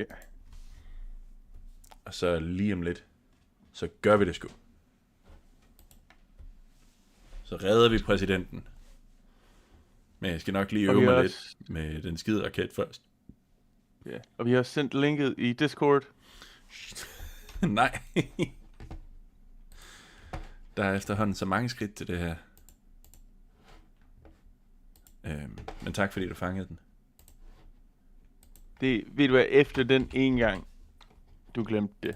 Ja. Og så lige om lidt, så gør vi det sgu. Så redder vi præsidenten. Men jeg skal nok lige Og øve vi mig har lidt også, med den skide raket først. ja. Og vi har sendt linket i Discord. Nej. Der er efterhånden så mange skridt til det her. Men tak fordi du fangede den. Det, ved du hvad, efter den ene gang, du glemte det,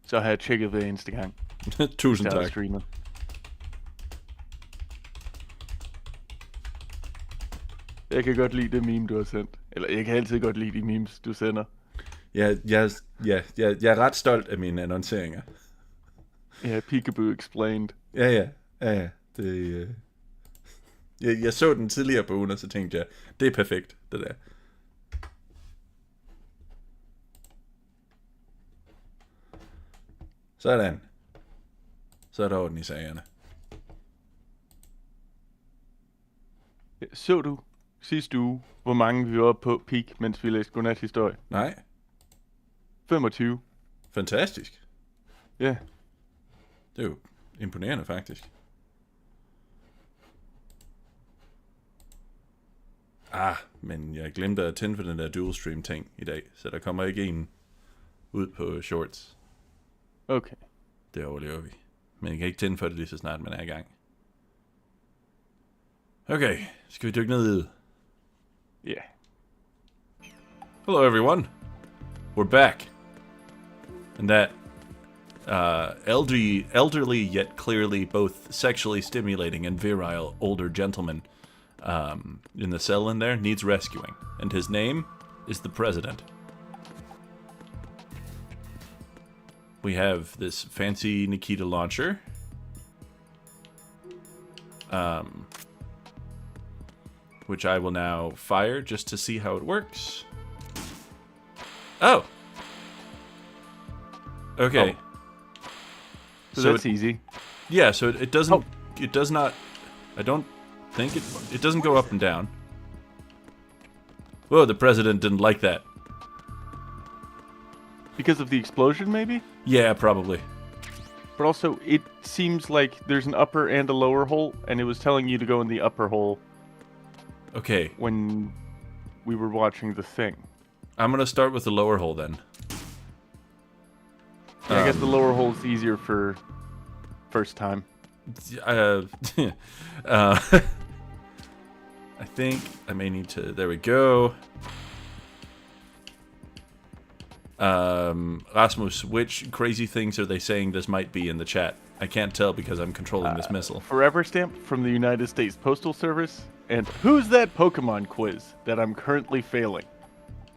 så har jeg tjekket hver eneste gang, Tusind jeg har tak. streamet. Jeg kan godt lide det meme, du har sendt. Eller jeg kan altid godt lide de memes, du sender. Jeg er ret stolt af mine annonceringer. Ja, Peekaboo Explained. Ja. Jeg så den tidligere på ugen, og så tænkte jeg, det er perfekt, det der. Sådan. Så er der orden i sagerne. Ja, så du sidste uge, hvor mange vi var på peak, mens vi læste godnat-historie? Nej, 25. fantastisk. Ja, Det er jo imponerende, faktisk. Men jeg glemte at tænde for den der dual stream ting i dag, så der kommer ikke en ud på shorts. okay. Det overlever vi. Men jeg kan ikke tænde for det lige så snart man er i gang. Okay, skal vi dykke ned i det? Ja. Hello everyone, we're back. And that elderly yet clearly both sexually stimulating and virile older gentleman in the cell in there needs rescuing, and his name is the President. We have this fancy Nikita launcher. Which I will now fire just to see how it works. Oh! Okay. Oh. So that's easy. Yeah, so it doesn't... Oh. It does not... I don't think it... It doesn't go up and down. Whoa, the president didn't like that. Because of the explosion, maybe? Yeah, probably. But also, it seems like there's an upper and a lower hole, and it was telling you to go in the upper hole Okay, when we were watching the thing. I'm gonna start with the lower hole then. Yeah, I guess the lower hole is easier for first time. uh, I think I may need to... There we go. Rasmus, which crazy things are they saying this might be in the chat? I can't tell because I'm controlling this missile. Forever stamp from the United States Postal Service, and who's that Pokemon quiz that I'm currently failing?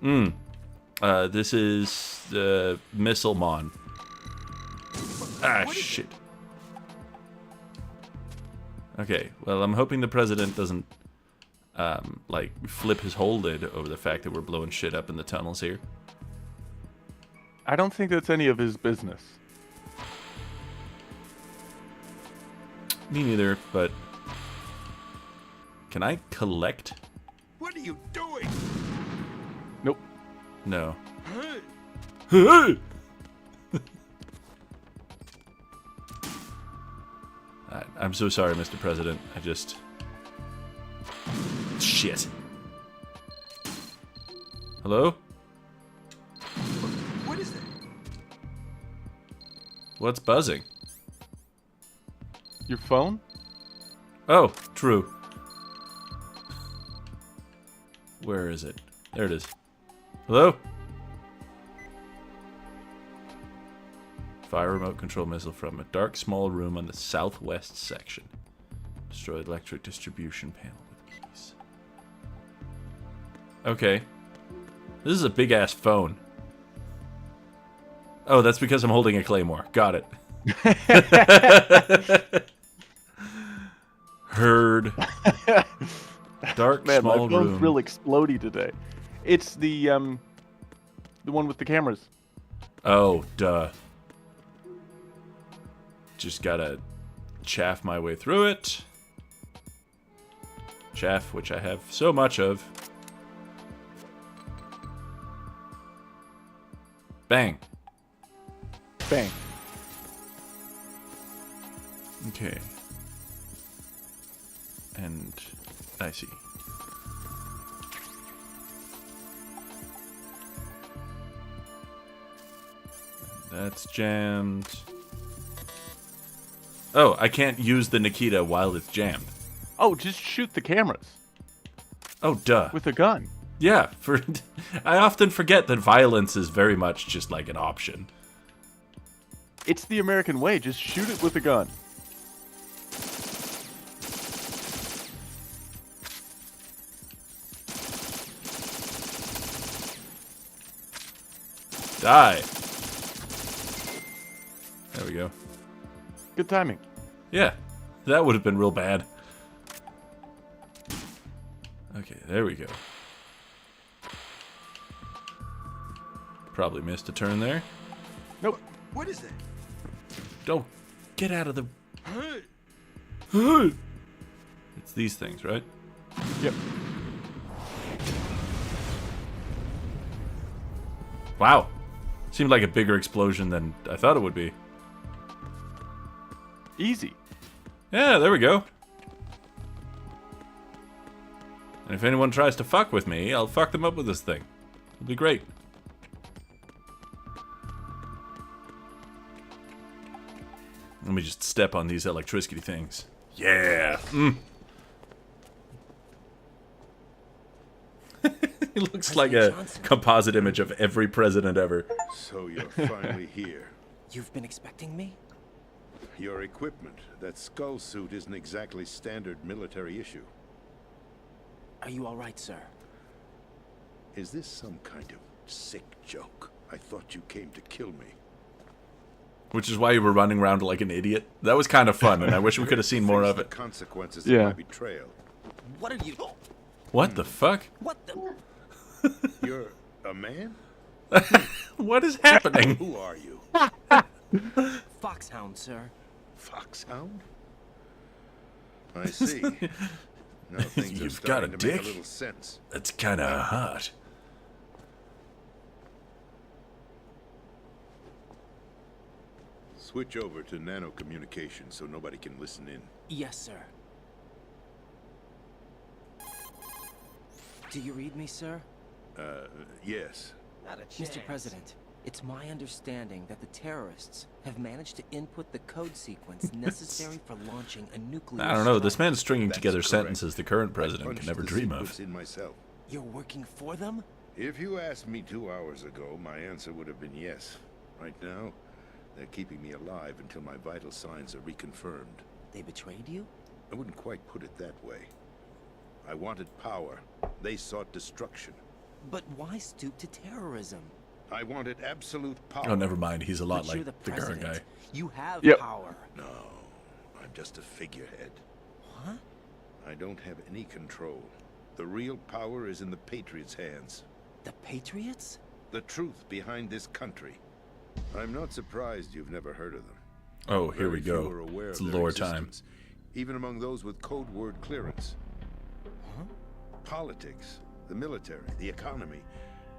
This is the Missilemon. Shit. Okay, well, I'm hoping the president doesn't, flip his whole lid over the fact that we're blowing shit up in the tunnels here. I don't think that's any of his business. Me neither, but... Can I collect? What are you doing? Nope. No. I'm so sorry, Mr. President. I just... Shit. Hello? What is that? What's buzzing? Your phone? Oh, true. Where is it? There it is. Hello? Fire remote control missile from a dark small room on the southwest section. Destroyed electric distribution panel with keys. Okay. This is a big ass phone. Oh, that's because I'm holding a claymore. Got it. Heard. Dark Man, small my phone's room. real explodey today. It's the one with the cameras. Oh, duh. Just gotta chaff my way through it. Chaff, which I have so much of. Bang. Bang. Okay. And I see. That's jammed. Oh, I can't use the Nikita while it's jammed. Oh, just shoot the cameras Oh, duh. with a gun. Yeah, I often forget that violence is very much just like an option. It's the American way. Just shoot it with a gun. Die. There we go. Good timing. Yeah, that would have been real bad. Okay, there we go. Probably missed a turn there. Nope. What is that? Don't get out of the... Hey! It's these things, right? Yep. Wow. Seemed like a bigger explosion than I thought it would be. Easy. Yeah, there we go. And if anyone tries to fuck with me, I'll fuck them up with this thing. It'll be great. Let me just step on these electricity things. Yeah. It looks like a composite image of every president ever. So you're finally here. You've been expecting me? Your equipment, that skull suit, isn't exactly standard military issue. Are you all right, sir? Is this some kind of sick joke? I thought you came to kill me. Which is why you were running around like an idiot. That was kind of fun, and I wish we could have seen more of The it. consequences Yeah. of my betrayal. What are you... What the fuck? What the... You're a man? What is happening? Who are you? Foxhound, sir. Foxhound? I see. Now things are You've got a starting to make dick? a little sense. That's kind of hot. Switch over to nano communication so nobody can listen in. Yes, sir. Do you read me, sir? Yes. Mr. President, it's my understanding that the terrorists have managed to input the code sequence necessary for launching a nuclear I don't know. This strike. man's stringing That's together correct. sentences the current president Punched can never the dream of. sequence in myself. You're working for them? If you asked me 2 hours ago, my answer would have been yes. Right now, they're keeping me alive until my vital signs are reconfirmed. They betrayed you? I wouldn't quite put it that way. I wanted power. They sought destruction. But why stoop to terrorism? I wanted absolute power. Oh, never mind. He's a lot But you're like the the current president. guy. You have Yep. power. No, I'm just a figurehead. What? I don't have any control. The real power is in the Patriots' hands. The Patriots? The truth behind this country. I'm not surprised you've never heard of them. Oh, here we Very few are go. aware It's of their lore time. existence, even among those with code word clearance. Huh? Politics, the military, the economy,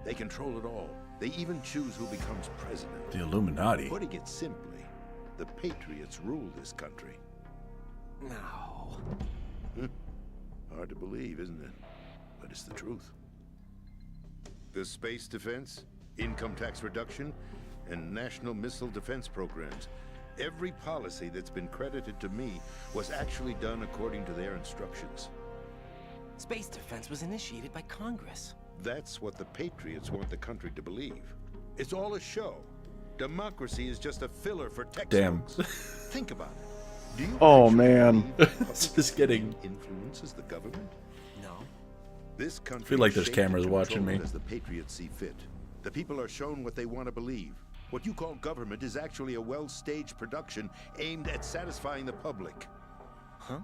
they control it all. They even choose who becomes president. The Illuminati. Putting it simply, the Patriots rule this country. No. Hard to believe, isn't it? But it's the truth. The space defense, income tax reduction, and national missile defense programs. Every policy that's been credited to me was actually done according to their instructions. Space defense was initiated by Congress. That's what the Patriots want the country to believe. It's all a show. Democracy is just a filler for Damn. textbooks. Think about it. Do you Oh, actually man. believe the public This is getting- opinion influences the government? No. This country feel like is there's shaped and cameras watching controlled me. as the Patriots see fit. The people are shown what they want to believe. What you call government is actually a well-staged production aimed at satisfying the public. Huh?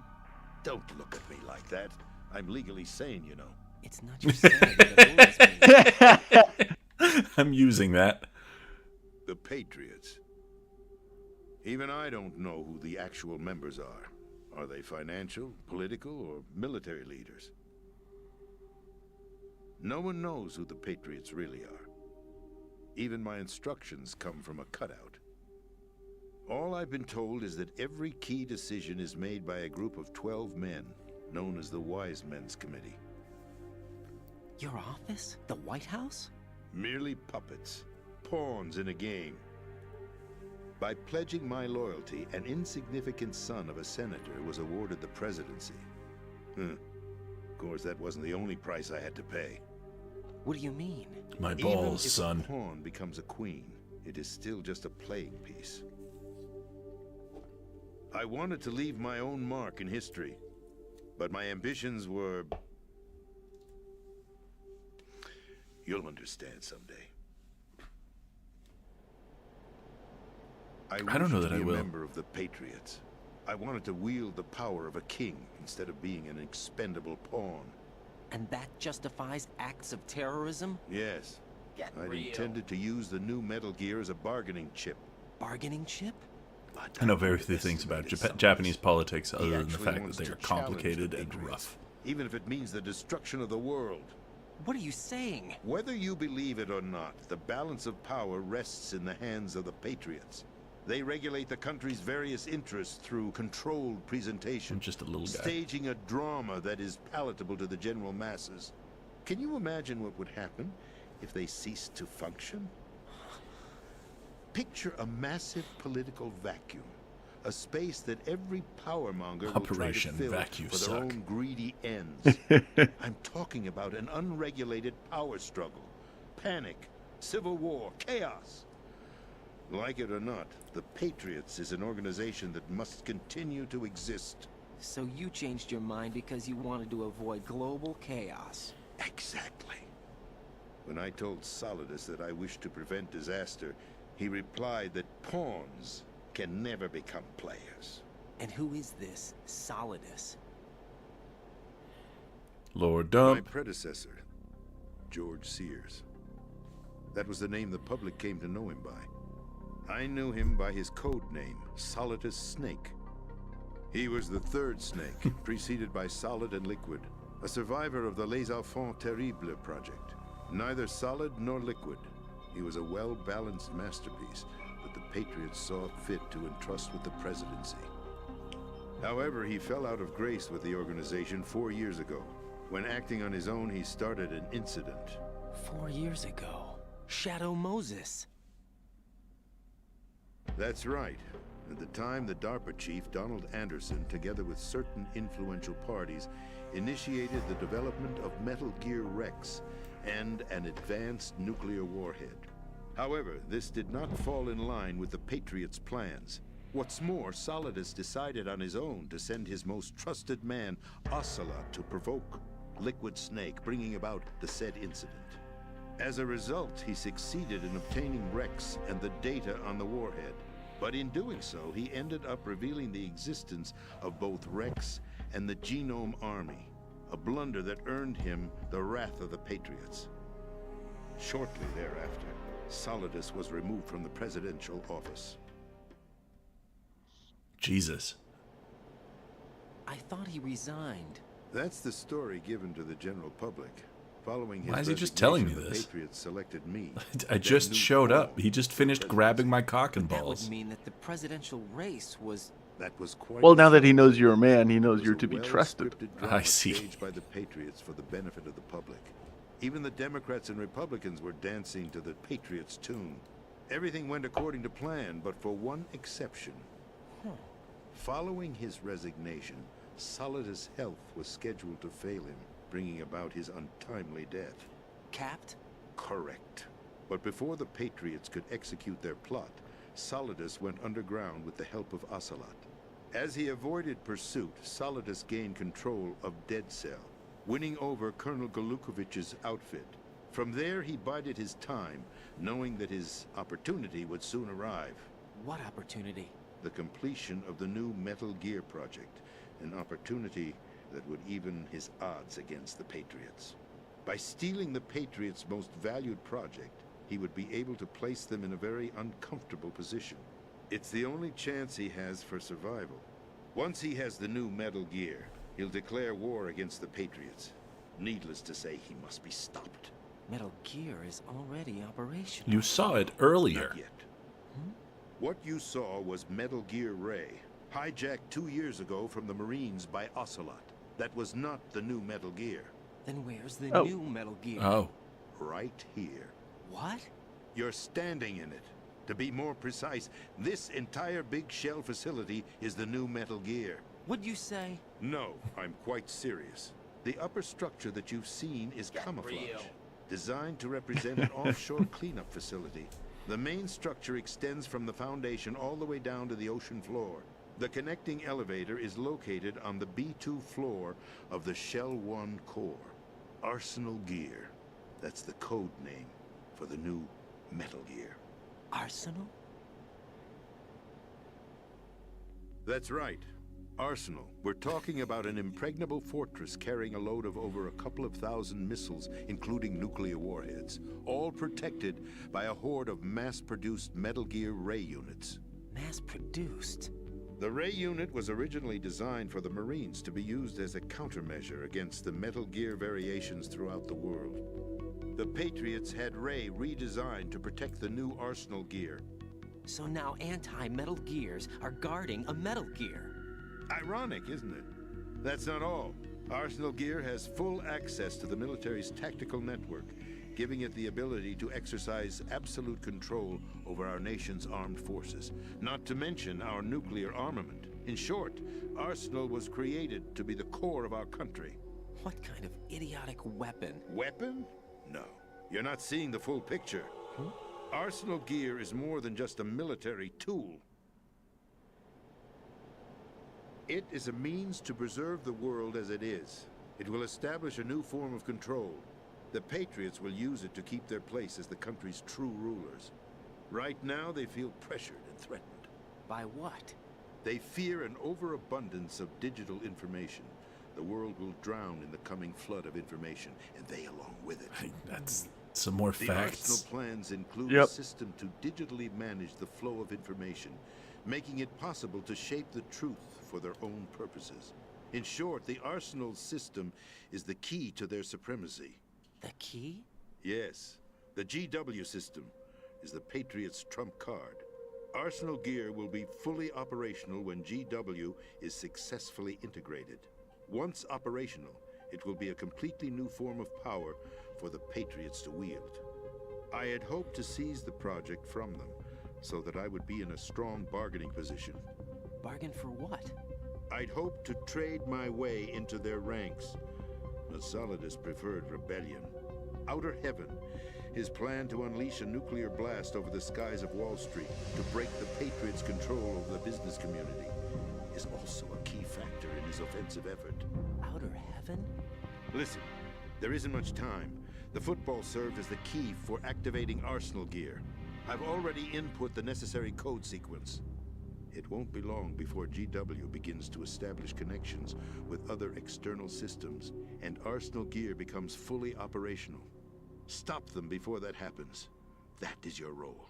Don't look at me like that. I'm legally sane, you know. It's not your sanity that worries me. I'm using that. The Patriots. Even I don't know who the actual members are. Are they financial, political, or military leaders? No one knows who the Patriots really are. Even my instructions come from a cutout. All I've been told is that every key decision is made by a group of 12 men, known as the Wise Men's Committee. Your office? The White House? Merely puppets, pawns in a game. By pledging my loyalty, an insignificant son of a senator was awarded the presidency. Of course, that wasn't the only price I had to pay. What do you mean? My Even balls, if son. a pawn becomes a queen, it is still just a playing piece. I wanted to leave my own mark in history, but my ambitions were... You'll understand someday. I don't know that I wished to be will. a member of the Patriots. I wanted to wield the power of a king instead of being an expendable pawn. And that justifies acts of terrorism? Yes. Get I'd real. intended to use the new Metal Gear as a bargaining chip. Bargaining chip? But I know very few things about underestimated Summers. Japanese politics He other than the actually fact that wants they to are challenge complicated the and Patriots, rough. even if it means the destruction of the world. What are you saying? Whether you believe it or not, the balance of power rests in the hands of the Patriots. They regulate the country's various interests through controlled presentation, I'm just a little guy. staging a drama that is palatable to the general masses. Can you imagine what would happen if they ceased to function? Picture a massive political vacuum. A space that every powermonger will try to Operation fill Vacuum for their Suck. own greedy ends. I'm talking about an unregulated power struggle. Panic, civil war, chaos. Like it or not, the Patriots is an organization that must continue to exist. So you changed your mind because you wanted to avoid global chaos. Exactly. When I told Solidus that I wished to prevent disaster, he replied that pawns can never become players. And who is this Solidus? Lord My Dump. predecessor, George Sears. That was the name the public came to know him by. I knew him by his code name, Solidus Snake. He was the third snake, preceded by Solid and Liquid, a survivor of the Les Enfants Terribles project. Neither solid nor liquid, he was a well-balanced masterpiece that the Patriots saw fit to entrust with the presidency. However, he fell out of grace with the organization 4 years ago. When acting on his own, he started an incident. 4 years ago. Shadow Moses. That's right. At the time, the DARPA chief, Donald Anderson, together with certain influential parties, initiated the development of Metal Gear Rex and an advanced nuclear warhead. However, this did not fall in line with the Patriots' plans. What's more, Solidus decided on his own to send his most trusted man, Ocelot, to provoke Liquid Snake, bringing about the said incident. As a result, he succeeded in obtaining Rex and the data on the warhead. But in doing so, he ended up revealing the existence of both Rex and the Genome Army, a blunder that earned him the wrath of the Patriots. Shortly thereafter, Solidus was removed from the presidential office. Jesus. I thought he resigned. That's the story given to the general public. Following his Why is he just telling me resignation, this? The Patriots selected me. I their just new showed pawn up. He just for finished presidency. grabbing my cock and That balls. would mean that the presidential race was... That was quite Well, now that he so. knows you're a man, he knows It you're was to a be trusted. well-scripted drama I see. staged by the Patriots for the benefit of the public. Even the Democrats and Republicans were dancing to the Patriots' tune. Everything went according to plan, but for one exception. Following his resignation, Solidus' health was scheduled to fail him, bringing about his untimely death. capped? Correct. But before the Patriots could execute their plot, Solidus went underground with the help of Ocelot. As he avoided pursuit, Solidus gained control of Dead Cell, winning over Colonel Golukovich's outfit. From there, he bided his time, knowing that his opportunity would soon arrive. What opportunity? The completion of the new Metal Gear project, an opportunity that would even his odds against the Patriots. By stealing the Patriots' most valued project, he would be able to place them in a very uncomfortable position. It's the only chance he has for survival. Once he has the new Metal Gear, he'll declare war against the Patriots. Needless to say, he must be stopped. Metal Gear is already operational. You saw it earlier. Not yet. What you saw was Metal Gear Ray, hijacked 2 years ago from the Marines by Ocelot. That was not the new Metal Gear. Then where's the Oh. new Metal Gear? Oh. Right here. What? You're standing in it. To be more precise, this entire big shell facility is the new Metal Gear. What'd you say? No, I'm quite serious. The upper structure that you've seen is camouflage, designed to represent an offshore cleanup facility. The main structure extends from the foundation all the way down to the ocean floor. The connecting elevator is located on the B2 floor of the Shell 1 core. Arsenal Gear. That's the code name for the new Metal Gear. Arsenal? That's right. Arsenal. We're talking about an impregnable fortress carrying a load of over a couple of thousand missiles, including nuclear warheads, all protected by a horde of mass-produced Metal Gear Ray units. Mass-produced? The Ray unit was originally designed for the Marines to be used as a countermeasure against the Metal Gear variations throughout the world. The Patriots had Ray redesigned to protect the new Arsenal Gear. So now anti-Metal Gears are guarding a Metal Gear. Ironic, isn't it? That's not all. Arsenal Gear has full access to the military's tactical network, giving it the ability to exercise absolute control over our nation's armed forces, not to mention our nuclear armament. In short, Arsenal was created to be the core of our country. What kind of idiotic weapon? Weapon? No. You're not seeing the full picture. Arsenal Gear is more than just a military tool. It is a means to preserve the world as it is. It will establish a new form of control. The Patriots will use it to keep their place as the country's true rulers. Right now, they feel pressured and threatened. By what? They fear an overabundance of digital information. The world will drown in the coming flood of information, and they along with it. Hey, that's some more The facts. Arsenal plans include Yep. a system to digitally manage the flow of information, making it possible to shape the truth for their own purposes. In short, the Arsenal system is the key to their supremacy. The key? Yes, the GW system is the Patriots' trump card. Arsenal Gear will be fully operational when GW is successfully integrated. Once operational, it will be a completely new form of power for the Patriots to wield. I had hoped to seize the project from them, so that I would be in a strong bargaining position. Bargain for what? I'd hoped to trade my way into their ranks. Solidus preferred rebellion. Outer Heaven, his plan to unleash a nuclear blast over the skies of Wall Street to break the Patriots' control over the business community, is also a key factor in his offensive effort. Outer Heaven? Listen, there isn't much time. The football served as the key for activating Arsenal Gear. I've already input the necessary code sequence. It won't be long before GW begins to establish connections with other external systems, and Arsenal Gear becomes fully operational. Stop them before that happens. That is your role.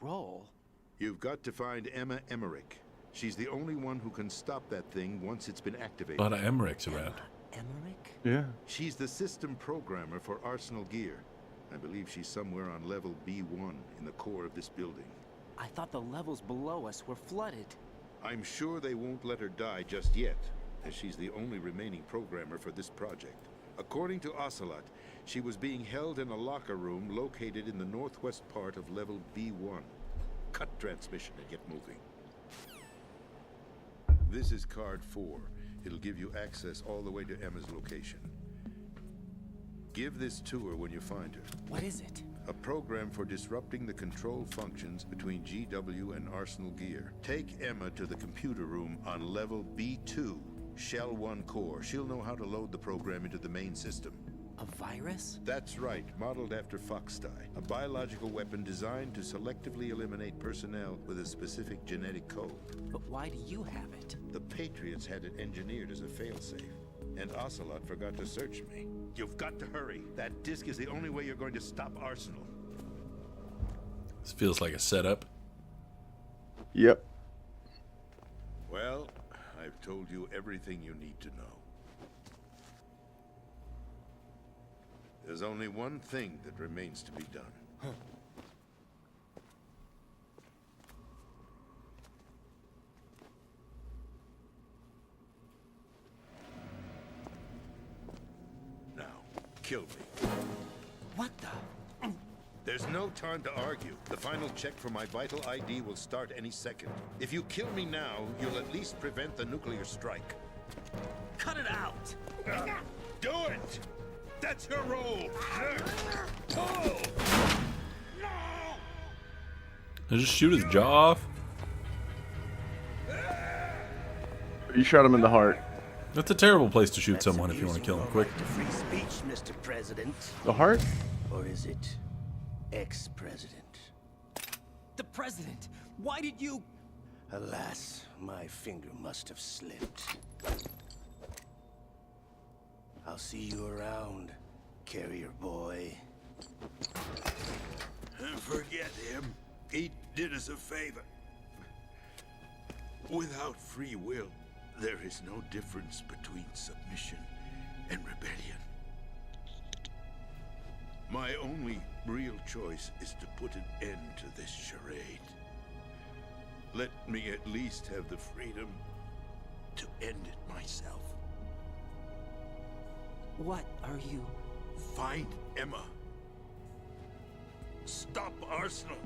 Roll? You've got to find Emma Emmerich. She's the only one who can stop that thing once it's been A activated. lot of Emmerichs around. Emmerich? Yeah. She's the system programmer for Arsenal Gear. I believe she's somewhere on level B1 in the core of this building. I thought the levels below us were flooded. I'm sure they won't let her die just yet, as she's the only remaining programmer for this project. According to Ocelot, she was being held in a locker room located in the northwest part of level B1. Cut transmission and get moving. This is card 4. It'll give you access all the way to Emma's location. Give this to her when you find her. What is it? A program for disrupting the control functions between GW and Arsenal Gear. Take Emma to the computer room on level B2, Shell 1 core. She'll know how to load the program into the main system. A virus? That's right, modeled after Foxdie, a biological weapon designed to selectively eliminate personnel with a specific genetic code. But why do you have it? The Patriots had it engineered as a failsafe, and Ocelot forgot to search me. You've got to hurry. That disk is the only way you're going to stop Arsenal. This feels like a setup. Yep. Well, I've told you everything you need to know. There's only one thing that remains to be done. Now, kill me. What the? There's no time to argue. The final check for my vital ID will start any second. If you kill me now, you'll at least prevent the nuclear strike. Cut it out! Do it! That's your role! Oh! Just shoot his jaw off. You shot him in the heart. That's a terrible place to shoot someone if you want to kill him quick. To free speech, Mr. President. The heart? Or is it ex-president? The president! Why did you... Alas, my finger must have slipped. I'll see you around, carrier boy. Forget him. He did us a favor. Without free will, there is no difference between submission and rebellion. My only real choice is to put an end to this charade. Let me at least have the freedom to end it myself. What are you... Find Emma. Stop Arsenal.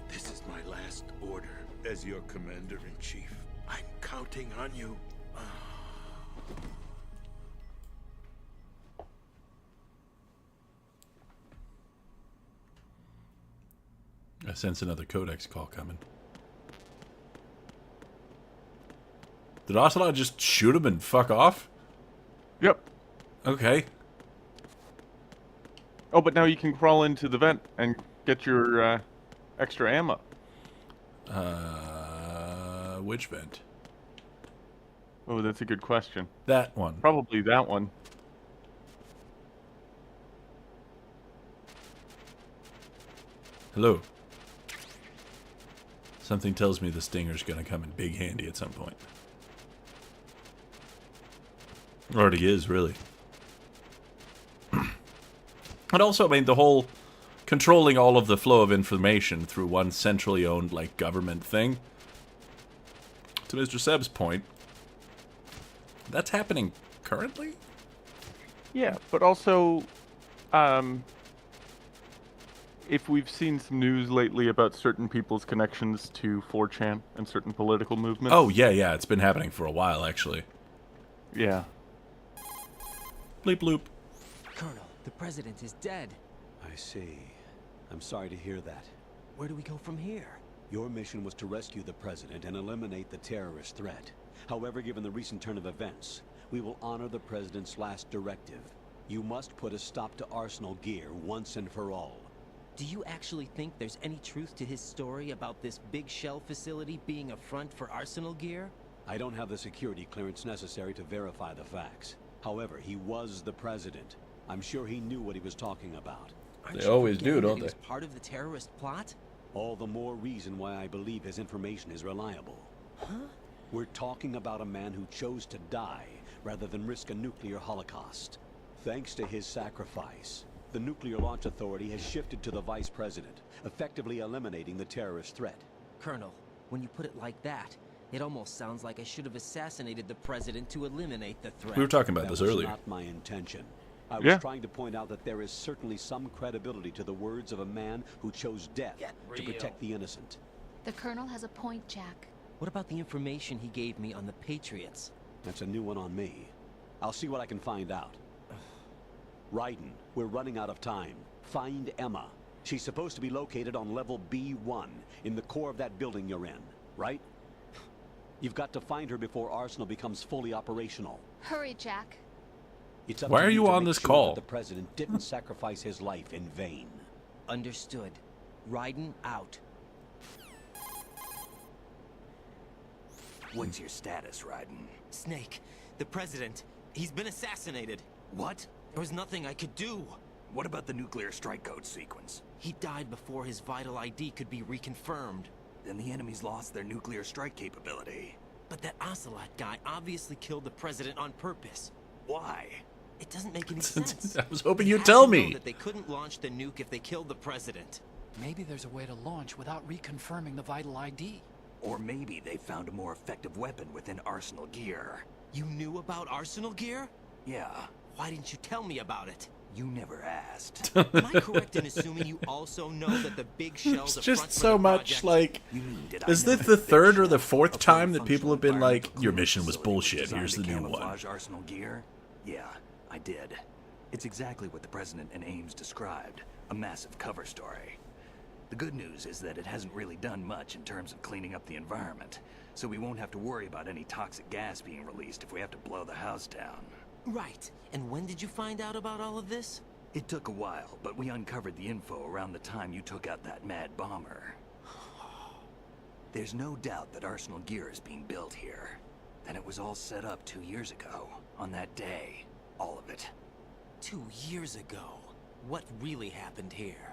This is my last order as your commander-in-chief. I'm counting on you. I sense another Codex call coming. Did Ocelot just shoot him and fuck off? Yep. Okay. Oh, but now you can crawl into the vent and get your extra ammo. Which vent? Oh, that's a good question. That one. Probably that one. Hello. Something tells me the Stinger's gonna come in big handy at some point. Already is, really. And also, I mean, the whole controlling all of the flow of information through one centrally owned, like, government thing. To Mr. Seb's point, that's happening currently? Yeah, but also, if we've seen some news lately about certain people's connections to 4chan and certain political movements. Oh, yeah, it's been happening for a while, actually. Yeah. Bleep bloop. Colonel, the president is dead. I see. I'm sorry to hear that. Where do we go from here? Your mission was to rescue the president and eliminate the terrorist threat. However, given the recent turn of events, we will honor the president's last directive. You must put a stop to Arsenal gear once and for all. Do you actually think there's any truth to his story about this big shell facility being a front for Arsenal gear? I don't have the security clearance necessary to verify the facts. However, he was the president. I'm sure he knew what he was talking about. Aren't They you always do, forgetting that don't he they? was part of the terrorist plot? All the more reason why I believe his information is reliable. Huh? We're talking about a man who chose to die rather than risk a nuclear holocaust. Thanks to his sacrifice, the Nuclear Launch Authority has shifted to the vice president, effectively eliminating the terrorist threat. Colonel, when you put it like that, it almost sounds like I should have assassinated the president to eliminate the threat. We were talking about That this was earlier. not my intention. I was Yeah. trying to point out that there is certainly some credibility to the words of a man who chose death to protect the innocent. The Colonel has a point, Jack. What about the information he gave me on the Patriots? That's a new one on me. I'll see what I can find out. Raiden, we're running out of time. Find Emma. She's supposed to be located on level B1, in the core of that building you're in, right? You've got to find her before Arsenal becomes fully operational. Hurry, Jack. It's up Why to are you to on make this sure call? that the president didn't sacrifice his life in vain. Understood. Raiden out. What's your status, Raiden? Snake, the president, he's been assassinated. What? There was nothing I could do. What about the nuclear strike code sequence? He died before his vital ID could be reconfirmed. Then the enemy's lost their nuclear strike capability. But that Ocelot guy obviously killed the president on purpose. Why? It doesn't make any sense. I was hoping They you'd had tell to know me. that they couldn't launch the nuke if they killed the president. Maybe there's a way to launch without reconfirming the vital ID. Or maybe they found a more effective weapon within Arsenal gear. You knew about Arsenal gear? Yeah, Why didn't you tell me about it? you never asked. Am I correct in assuming you also know that the big shells It's up just front for so the much project- like. You mean, did I Is know this that the big third or the shell, fourth a time that fully people have functional been like, environmental your clearance mission was facility bullshit, designed here's to the new one? camouflage Arsenal gear? Yeah, I did. It's exactly what the President and Ames described, a massive cover story. The good news is that it hasn't really done much in terms of cleaning up the environment, so we won't have to worry about any toxic gas being released if we have to blow the house down. Right. And when did you find out about all of this? It took a while, but we uncovered the info around the time you took out that mad bomber. There's no doubt that Arsenal gear is being built here. And it was all set up 2 years ago, on that day. All of it. 2 years ago. What really happened here?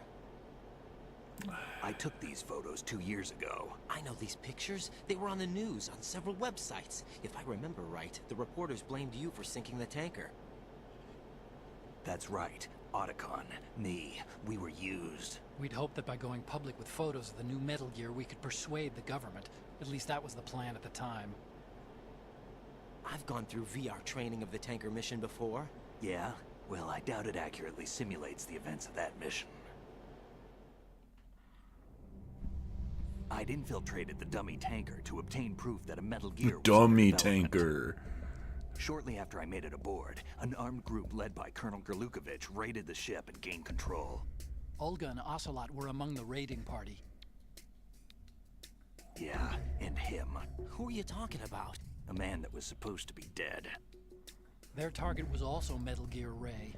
I took these photos 2 years ago. I know these pictures. They were on the news, on several websites. If I remember right, the reporters blamed you for sinking the tanker. That's right. Otacon, me, we were used. We'd hoped that by going public with photos of the new Metal Gear, we could persuade the government. At least that was the plan at the time. I've gone through VR training of the tanker mission before. Yeah? Well, I doubt it accurately simulates the events of that mission. I'd infiltrated the dummy tanker to obtain proof that a Metal Gear was under Dummy development. tanker. Shortly after I made it aboard, an armed group led by Colonel Gerlukovich raided the ship and gained control. Olga and Ocelot were among the raiding party. Yeah, and him. Who are you talking about? A man that was supposed to be dead. Their target was also Metal Gear Ray.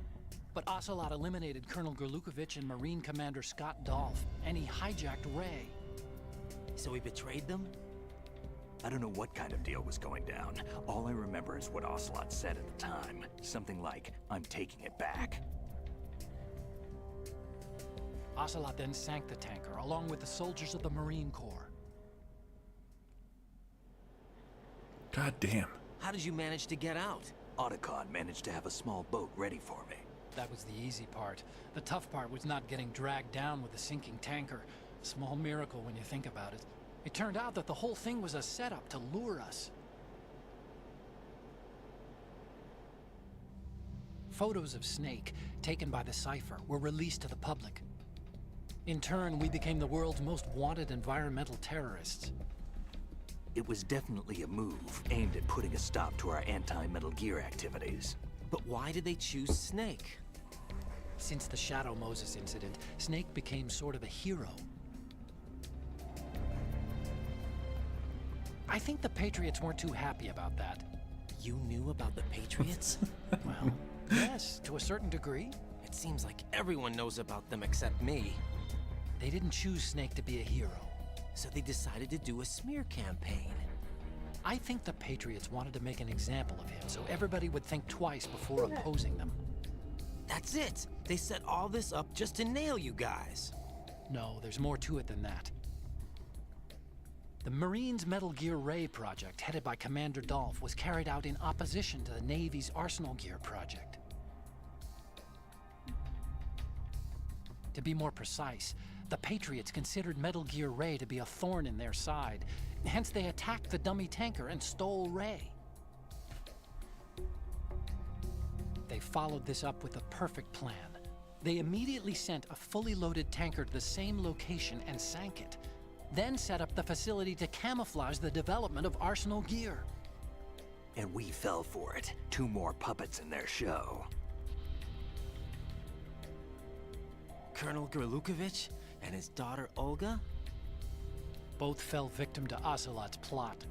But Ocelot eliminated Colonel Gerlukovich and Marine Commander Scott Dolph, and he hijacked Ray. So he betrayed them? I don't know what kind of deal was going down. All I remember is what Ocelot said at the time. Something like, I'm taking it back. Ocelot then sank the tanker, along with the soldiers of the Marine Corps. God damn. How did you manage to get out? Otacon managed to have a small boat ready for me. That was the easy part. The tough part was not getting dragged down with the sinking tanker. Small miracle when you think about it. It turned out that the whole thing was a setup to lure us. Photos of Snake, taken by the Cypher, were released to the public. In turn, we became the world's most wanted environmental terrorists. It was definitely a move aimed at putting a stop to our anti-Metal Gear activities. But why did they choose Snake? Since the Shadow Moses incident, Snake became sort of a hero. I think the Patriots weren't too happy about that. You knew about the Patriots? Well, yes, to a certain degree. It seems like everyone knows about them except me. They didn't choose Snake to be a hero. So they decided to do a smear campaign. I think the Patriots wanted to make an example of him so everybody would think twice before opposing them. That's it! They set all this up just to nail you guys. No, there's more to it than that. The Marines' Metal Gear Ray project, headed by Commander Dolph, was carried out in opposition to the Navy's Arsenal Gear project. To be more precise, the Patriots considered Metal Gear Ray to be a thorn in their side. Hence, they attacked the dummy tanker and stole Ray. They followed this up with a perfect plan. They immediately sent a fully loaded tanker to the same location and sank it. Then set up the facility to camouflage the development of Arsenal Gear. And we fell for it. 2 more puppets in their show. Colonel Gerlukovich and his daughter Olga? Both fell victim to Ocelot's plot.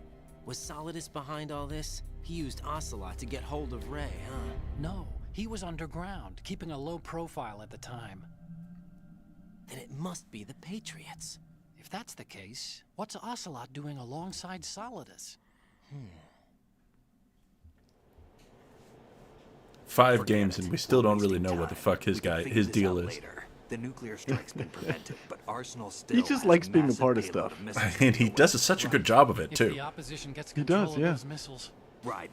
Was Solidus behind all this? He used Ocelot to get hold of Ray, huh? No, he was underground, keeping a low profile at the time. Then it must be the Patriots. If that's the case, what's Ocelot doing alongside Solidus? 5 games and we still don't really know what the fuck his We can figure his this deal out is. later. The nuclear strike's been prevented, but Arsenal still just has likes being a massive part of payload stuff. missiles And he to does deliver. such a good job of it If too. the opposition gets He control does, of yeah. those missiles, Raiden,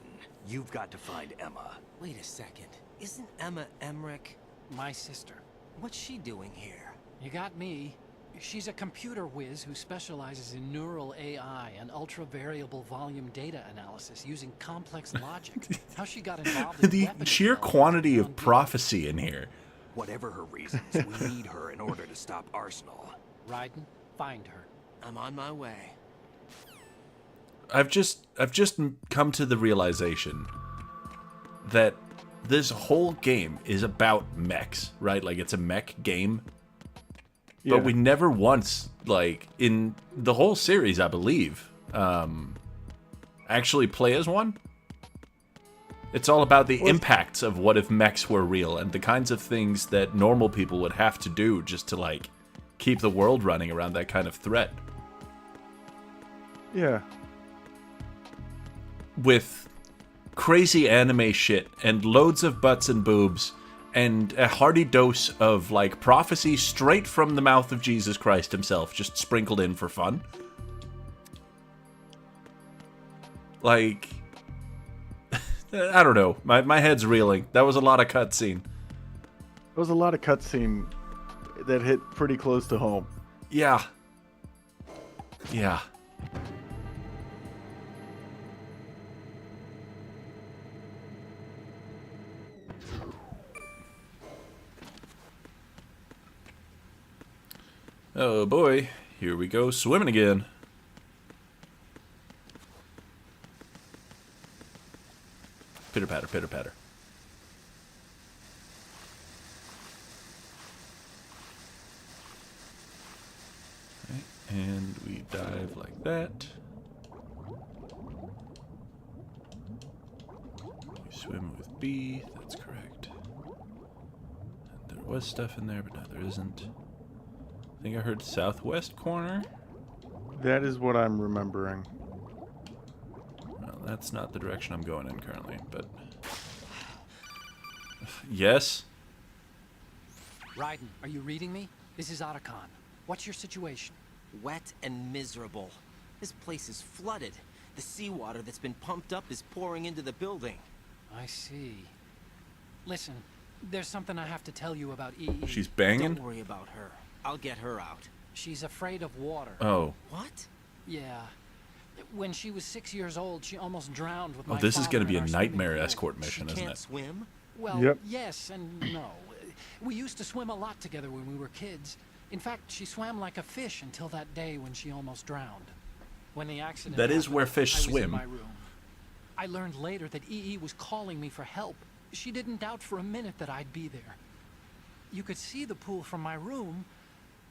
you've got to find Emma. Wait a second. Isn't Emma Emmerich? My sister. What's she doing here? You got me. She's a computer whiz who specializes in neural AI and ultra-variable volume data analysis using complex logic. How she got involved in The weapons sheer development quantity is of beyond me. prophecy in here. Whatever her reasons, we need her in order to stop Arsenal. Raiden, find her. I'm on my way. I've just come to the realization that this whole game is about mechs, right? Like, it's a mech game. Yeah. But we never once, like, in the whole series, I believe, actually play as one. It's all about the impacts of what if mechs were real and the kinds of things that normal people would have to do just to, like, keep the world running around that kind of threat. Yeah. With crazy anime shit and loads of butts and boobs and a hearty dose of, like, prophecy straight from the mouth of Jesus Christ himself, just sprinkled in for fun. Like, I don't know. My head's reeling. That was a lot of cutscene. There was a lot of cutscene that hit pretty close to home. Yeah. Yeah. Oh boy, here we go swimming again. Pitter patter, pitter patter. Okay, and we dive like that. We swim with B, that's correct. And there was stuff in there, but no, there isn't. I think I heard southwest corner. That is what I'm remembering. Well, that's not the direction I'm going in currently, but... Yes? Raiden, are you reading me? This is Otacon. What's your situation? Wet and miserable. This place is flooded. The seawater that's been pumped up is pouring into the building. I see. Listen, there's something I have to tell you about EE. She's banging? Don't worry about her. I'll get her out. She's afraid of water. Oh. What? Yeah. When she was 6 years old, she almost drowned with Oh, my this is father going to be in a our swimming nightmare pool. escort mission, She isn't can't it? swim? Well, Yep. yes and no. We used to swim a lot together when we were kids. In fact, she swam like a fish until that day when she almost drowned. When the accident That is happened, where fish I was swim. in my room. I learned later that EE was calling me for help. She didn't doubt for a minute that I'd be there. You could see the pool from my room,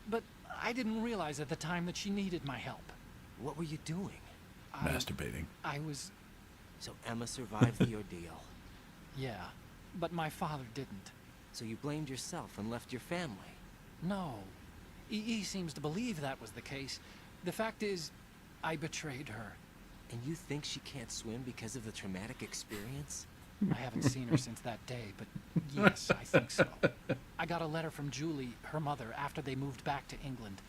but I didn't realize at the time that she needed my help. What were you doing? Masturbating. I was... So Emma survived the ordeal. yeah, but my father didn't. So you blamed yourself and left your family. No. EE seems to believe that was the case. The fact is, I betrayed her. And you think she can't swim because of the traumatic experience? I haven't seen her since that day, but yes, I think so. I got a letter from Julie, her mother, after they moved back to England.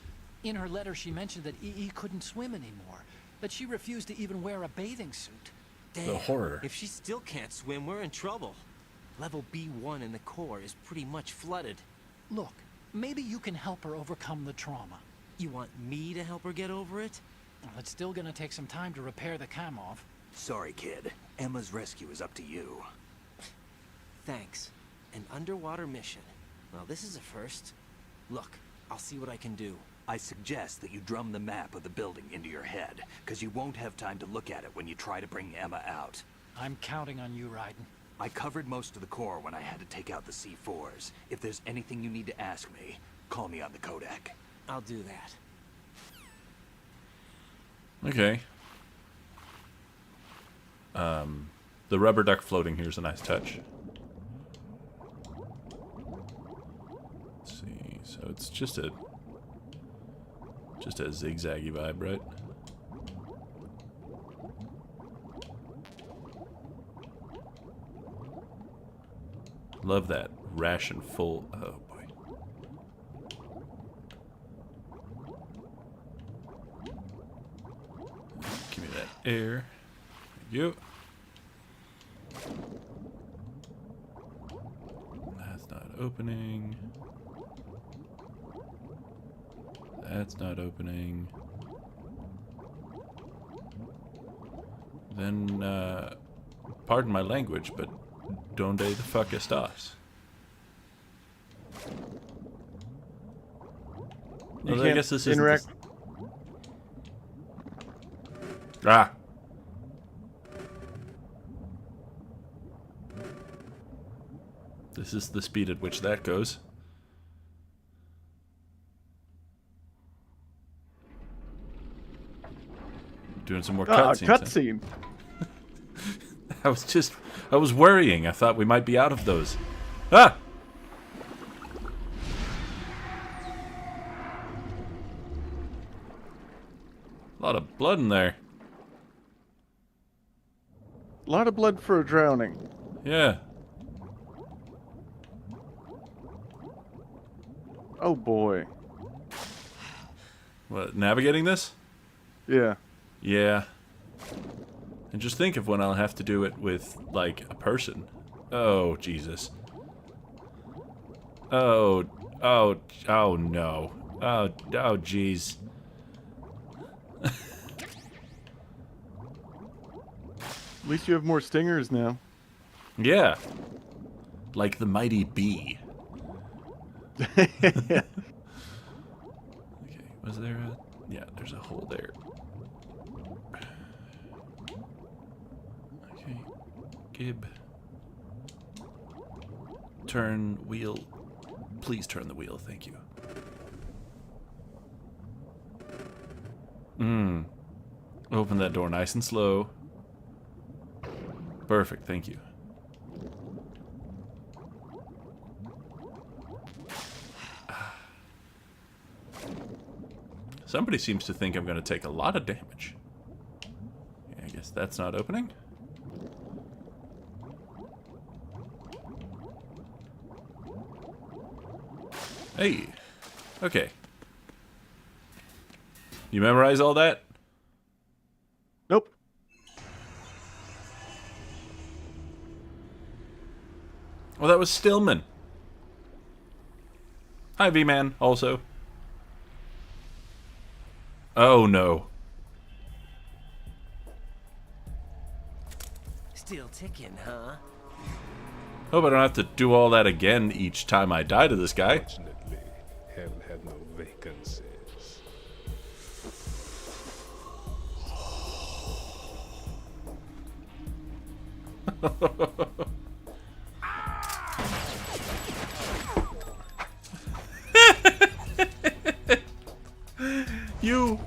In her letter, she mentioned that EE couldn't swim anymore, that she refused to even wear a bathing suit. Damn. The horror. If she still can't swim, we're in trouble. Level B1 in the core is pretty much flooded. Look, maybe you can help her overcome the trauma. You want me to help her get over it? Well, it's still gonna take some time to repair the Kamov. Sorry, kid. Emma's rescue is up to you. Thanks. An underwater mission. Well, this is a first. Look, I'll see what I can do. I suggest that you drum the map of the building into your head, because you won't have time to look at it when you try to bring Emma out. I'm counting on you, Raiden. I covered most of the core when I had to take out the C4s. If there's anything you need to ask me, call me on the Kodak. I'll do that. Okay. The rubber duck floating here is a nice touch. Let's see. So it's just a zigzaggy vibe, right? Love that ration full. Oh boy. Give me that air. Thank you. opening. That's not opening. Then, pardon my language, but donde the fuck estás? You Well, I can't guess this is interact. Ah. This is the speed at which that goes. Doing some more cutscenes. Cutscene. I was worrying. I thought we might be out of those. Ah! A lot of blood in there. A lot of blood for a drowning. Yeah. Oh boy. What, navigating this? Yeah. Yeah. And just think of when I'll have to do it with, like, a person. Oh, Jesus. Oh no. Oh, jeez. At least you have more stingers now. Yeah. Like the mighty bee. Yeah. Okay, was there a... Yeah, there's a hole there. Okay. Gib. Turn wheel. Please turn the wheel, thank you. Open that door nice and slow. Perfect, thank you. Somebody seems to think I'm going to take a lot of damage. Yeah, I guess that's not opening. Hey. Okay. You memorize all that? Nope. Well, that was Stillman. Hi, V-Man, also. Oh, no. Still ticking, huh? Hope I don't have to do all that again each time I die to this guy. Fortunately, hell had no vacancies. You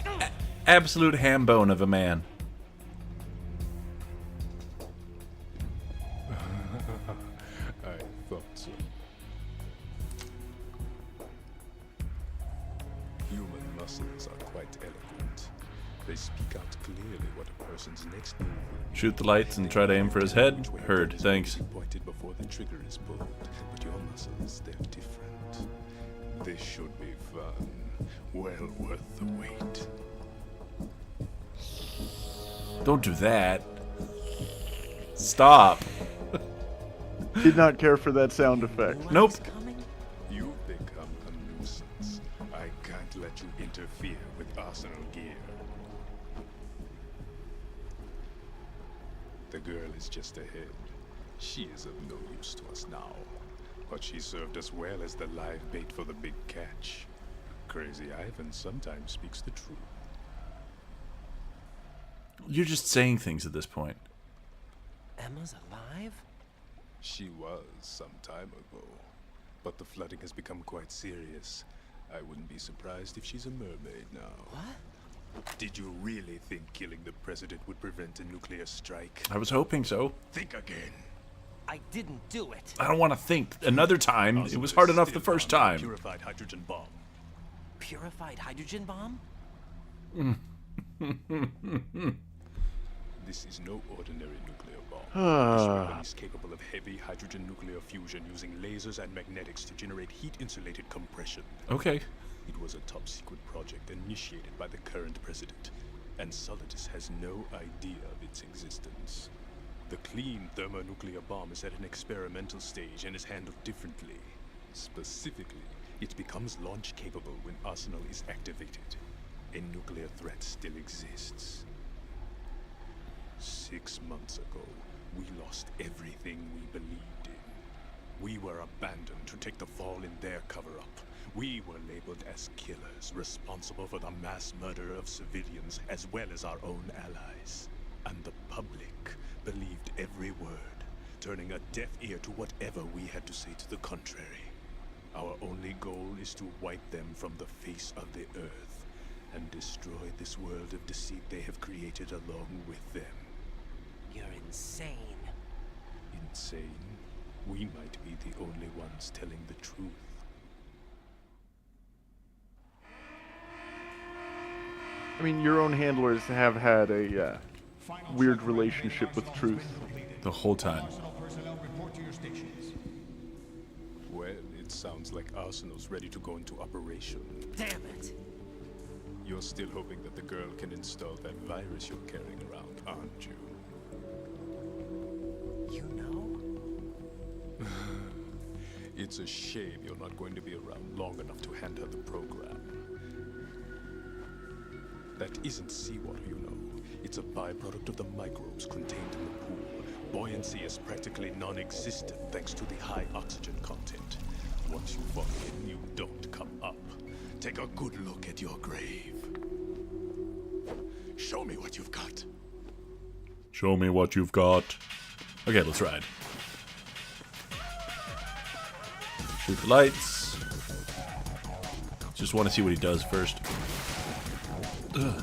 absolute ham bone of a man. I thought so. Human muscles are quite eloquent. They speak out clearly what a person's next move will be. Shoot the lights and try to aim for his head. Heard, thanks. Pointed before the trigger is pulled, but your muscles, they're different. This should be fun. Well worth the wait. Don't do that. Stop. Did not care for that sound effect. Nope. You've become a nuisance. I can't let you interfere with Arsenal gear. The girl is just ahead. She is of no use to us now. But she served us well as the live bait for the big catch. Crazy Ivan sometimes speaks the truth. You're just saying things at this point. Emma's alive? She was some time ago. But the flooding has become quite serious. I wouldn't be surprised if she's a mermaid now. What? Did you really think killing the president would prevent a nuclear strike? I was hoping so. Think again. I didn't do it. I don't want to think another time. It was hard enough the first time. Purified hydrogen bomb. Purified hydrogen bomb? This is no ordinary nuclear bomb. This weapon is capable of heavy hydrogen nuclear fusion using lasers and magnetics to generate heat-insulated compression. Okay. It was a top-secret project initiated by the current president, and Solidus has no idea of its existence. The clean thermonuclear bomb is at an experimental stage and is handled differently. Specifically, it becomes launch capable when Arsenal is activated. A nuclear threat still exists. 6 months ago, we lost everything we believed in. We were abandoned to take the fall in their cover-up. We were labeled as killers, responsible for the mass murder of civilians as well as our own allies. And the public believed every word, turning a deaf ear to whatever we had to say to the contrary. Our only goal is to wipe them from the face of the earth and destroy this world of deceit they have created along with them. You're insane. Insane? We might be the only ones telling the truth. I mean, your own handlers have had a weird relationship with truth. The whole time. Well, it sounds like Arsenal's ready to go into operation. Damn it. You're still hoping that the girl can install that virus you're carrying around, aren't you? You know? It's a shame you're not going to be around long enough to hand her the program. That isn't seawater, you know. It's a byproduct of the microbes contained in the pool. Buoyancy is practically non-existent thanks to the high oxygen content. Once you fall in, you don't come up. Take a good look at your grave. Show me what you've got. Show me what you've got. Okay, let's ride. Shoot the lights. Just want to see what he does first. Ugh.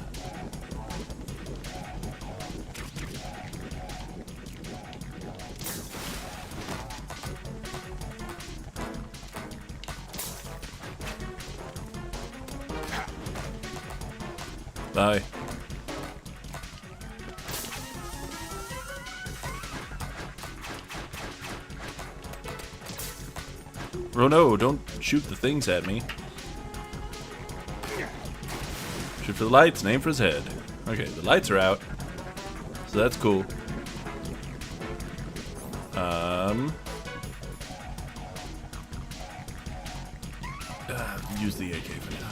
Die. Oh no, don't shoot the things at me. Shoot for the lights, and aim for his head. Okay, the lights are out. So that's cool. Use the AK for now.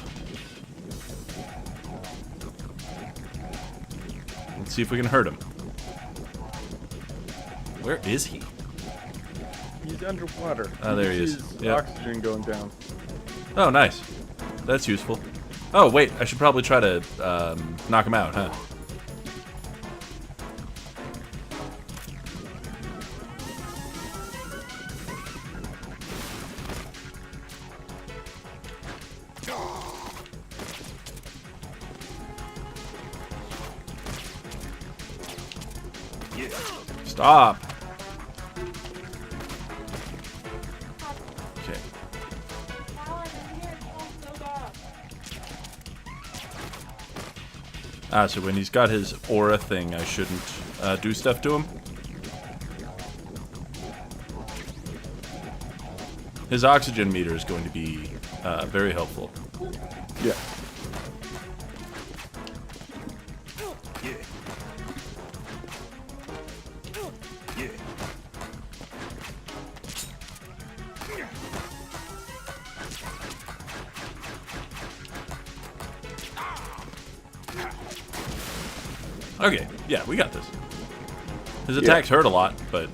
Let's see if we can hurt him. Where is he? He's underwater. Oh, there he is. His Yep. oxygen going down. Oh, nice. That's useful. Oh, wait, I should probably try to knock him out, huh? Stop. Okay. Ah, so when he's got his aura thing, I shouldn't do stuff to him? His oxygen meter is going to be very helpful. Yeah. Okay, yeah, we got this. His attacks hurt a lot, but...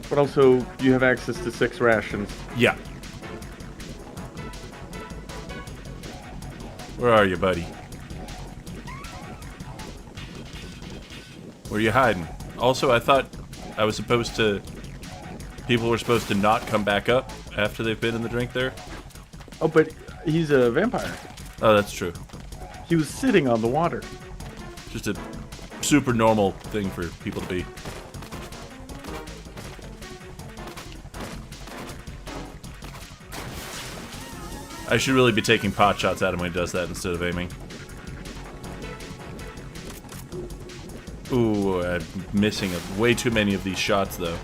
But also, you have access to 6 rations. Yeah. Where are you, buddy? Where are you hiding? Also, I thought I was supposed to... People were supposed to not come back up after they've been in the drink there. Oh, but he's a vampire. Oh, that's true. He was sitting on the water. Just a super normal thing for people to be. I should really be taking pot shots at him when he does that instead of aiming. Ooh, I'm missing way too many of these shots, though.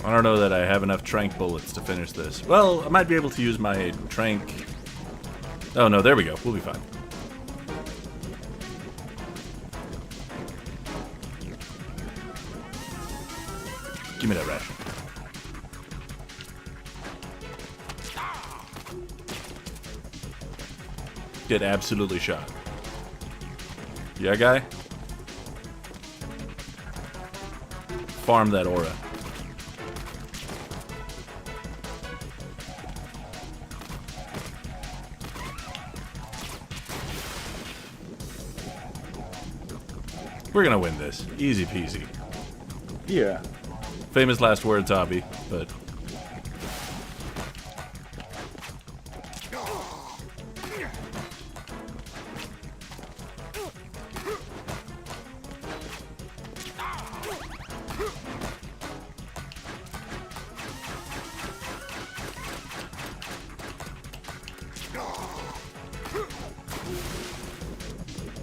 I don't know that I have enough trank bullets to finish this. Well, I might be able to use my trank... Oh no, there we go. We'll be fine. Give me that ration. Get absolutely shot. Yeah, guy? Farm that aura. We're gonna win this. Easy peasy. Yeah. Famous last words, Hobby, but...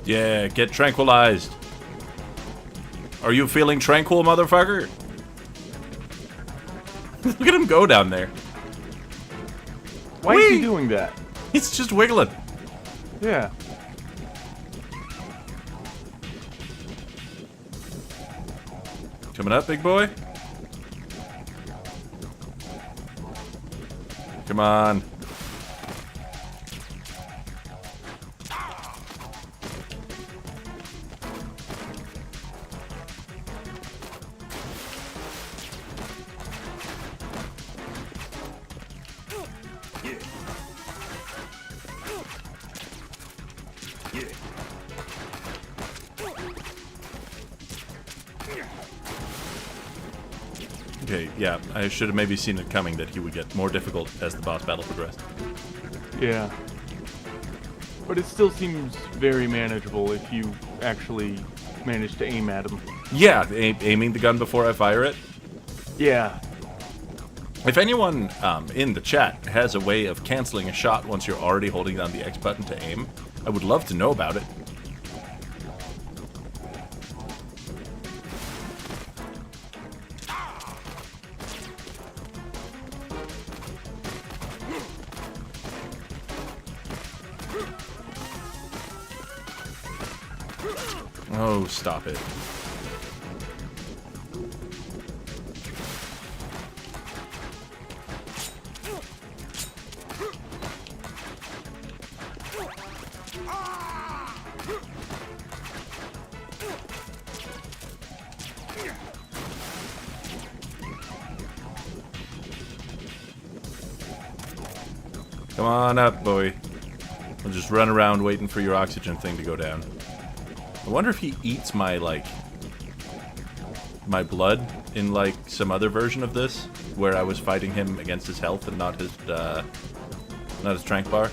Yeah, get tranquilized. Are you feeling tranquil, motherfucker? Look at him go down there. Why is he doing that? He's just wiggling. Yeah. Coming up, big boy. Come on. Okay, yeah, I should have maybe seen it coming that he would get more difficult as the boss battle progressed. Yeah. But it still seems very manageable if you actually manage to aim at him. Yeah, aiming the gun before I fire it. Yeah. If anyone in the chat has a way of canceling a shot once you're already holding down the X button to aim, I would love to know about it. Oh, stop it. Come on up, boy. I'll just run around waiting for your oxygen thing to go down. I wonder if he eats my, like, my blood in, like, some other version of this, where I was fighting him against his health and not his trank bar.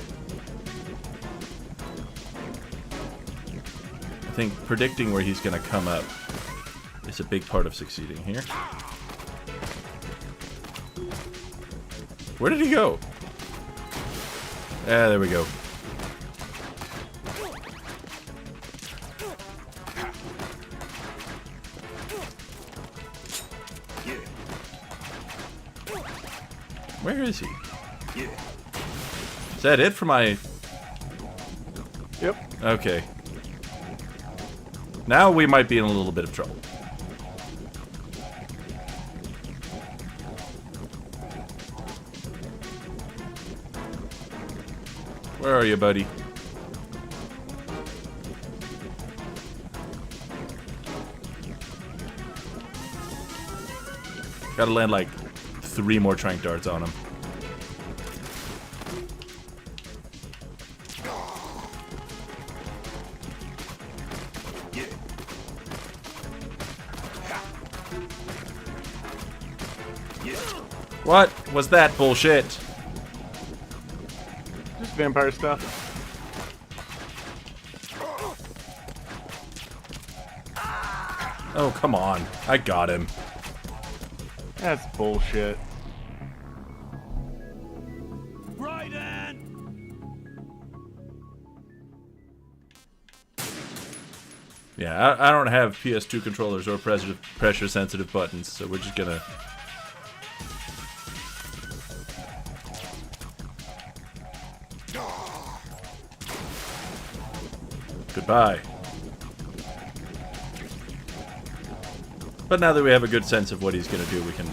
I think predicting where he's gonna come up is a big part of succeeding here. Where did he go? Ah, there we go. Where is he? Is that it for my... Yep. Okay. Now we might be in a little bit of trouble. Where are you, buddy? Gotta land like 3 more trank darts on him. What was that bullshit? Just vampire stuff. Oh, come on. I got him. That's bullshit. Yeah, I don't have PS2 controllers or pressure-sensitive buttons, so we're just gonna Bye. But now that we have a good sense of what he's going to do, we can...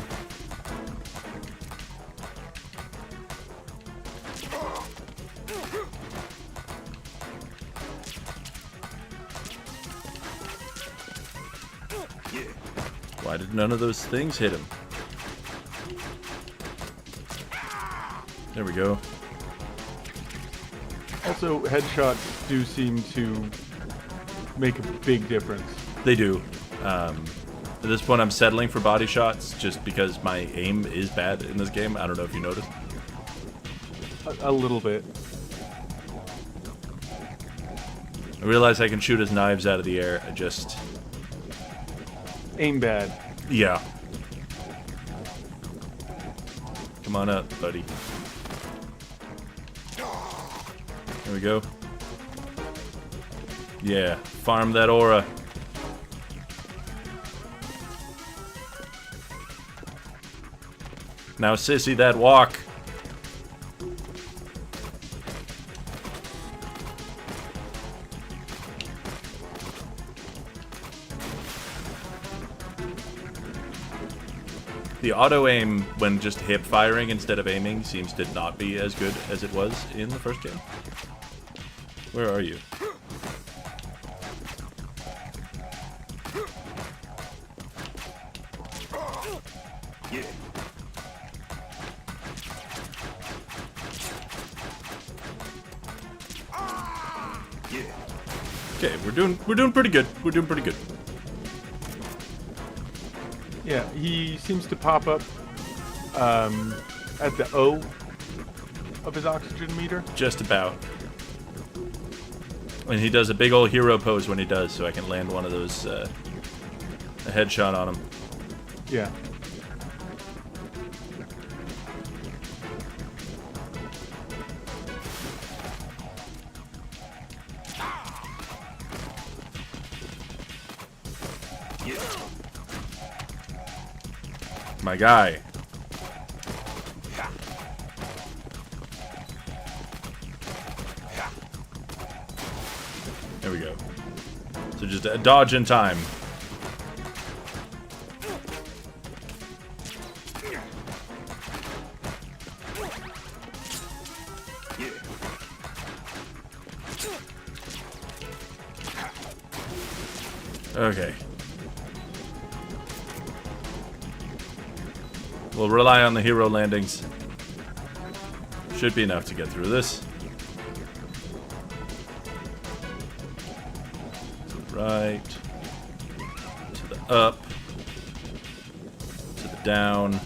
Why did none of those things hit him? There we go. Also, headshots do seem to make a big difference. They do. At this point, I'm settling for body shots just because my aim is bad in this game. I don't know if you noticed. A little bit. I realize I can shoot his knives out of the air. I just... Aim bad. Yeah. Come on up, buddy. There we go. Yeah, farm that aura. Now sissy that walk. The auto-aim when just hip firing instead of aiming seems to not be as good as it was in the first game. Where are you? Okay, we're doing pretty good. We're doing pretty good. Yeah, he seems to pop up at the O of his oxygen meter. Just about. And he does a big old hero pose when he does, so I can land one of those, a headshot on him. Yeah. My guy. There we go. So just a dodge in time. Okay. We'll rely on the hero landings. Should be enough to get through this. Right. To the up. To the down.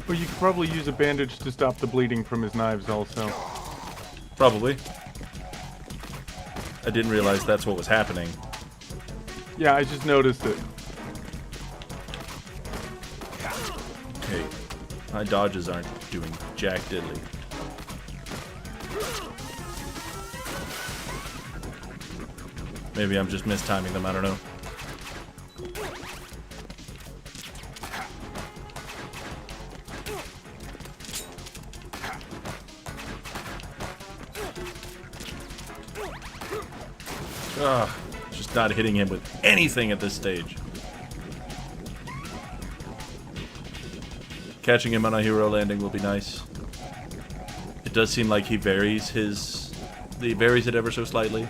Well, you could probably use a bandage to stop the bleeding from his knives also. Probably. I didn't realize that's what was happening. Yeah, I just noticed it. Okay. My dodges aren't doing jack diddly. Maybe I'm just mistiming them, I don't know. Ugh, just not hitting him with anything at this stage. Catching him on a hero landing will be nice. It does seem like he varies it ever so slightly.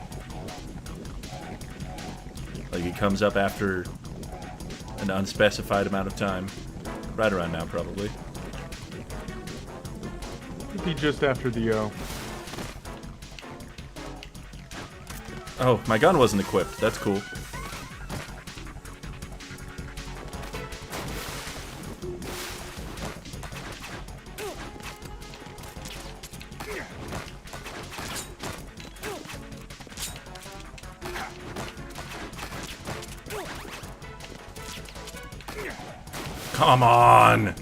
Like he comes up after an unspecified amount of time. Right around now, probably. Could be just after the O. Oh, my gun wasn't equipped. That's cool. Come on!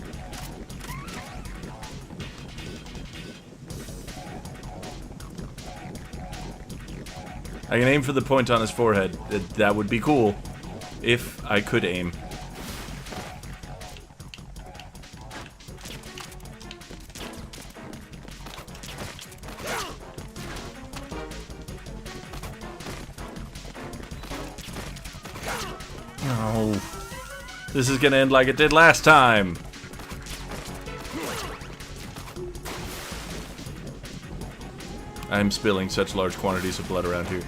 I can aim for the point on his forehead. That would be cool. If I could aim. No. This is gonna end like it did last time. I'm spilling such large quantities of blood around here.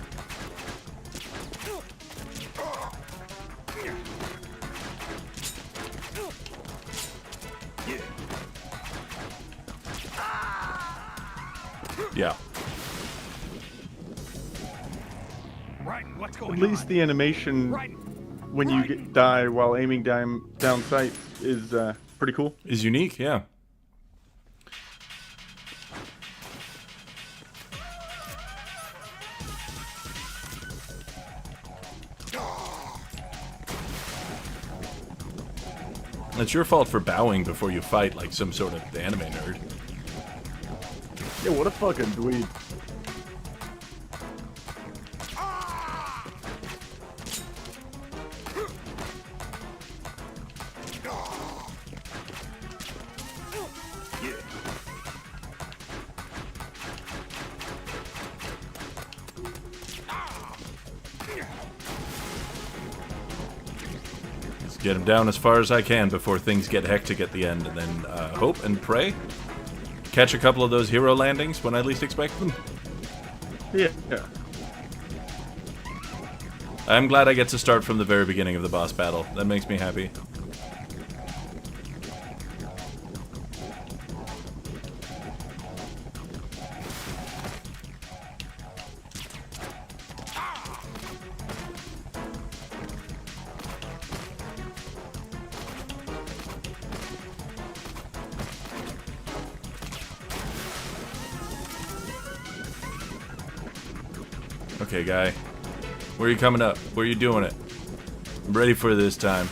Yeah. What's At going least the animation when you die while aiming down sight is pretty cool. Is unique, yeah. It's your fault for bowing before you fight like some sort of anime nerd. Yeah, what a fucking dweeb. Get him down as far as I can before things get hectic at the end, and then hope and pray. Catch a couple of those hero landings when I least expect them. Yeah. I'm glad I get to start from the very beginning of the boss battle. That makes me happy. Okay, guy. Where are you coming up? Where are you doing it? I'm ready for this time.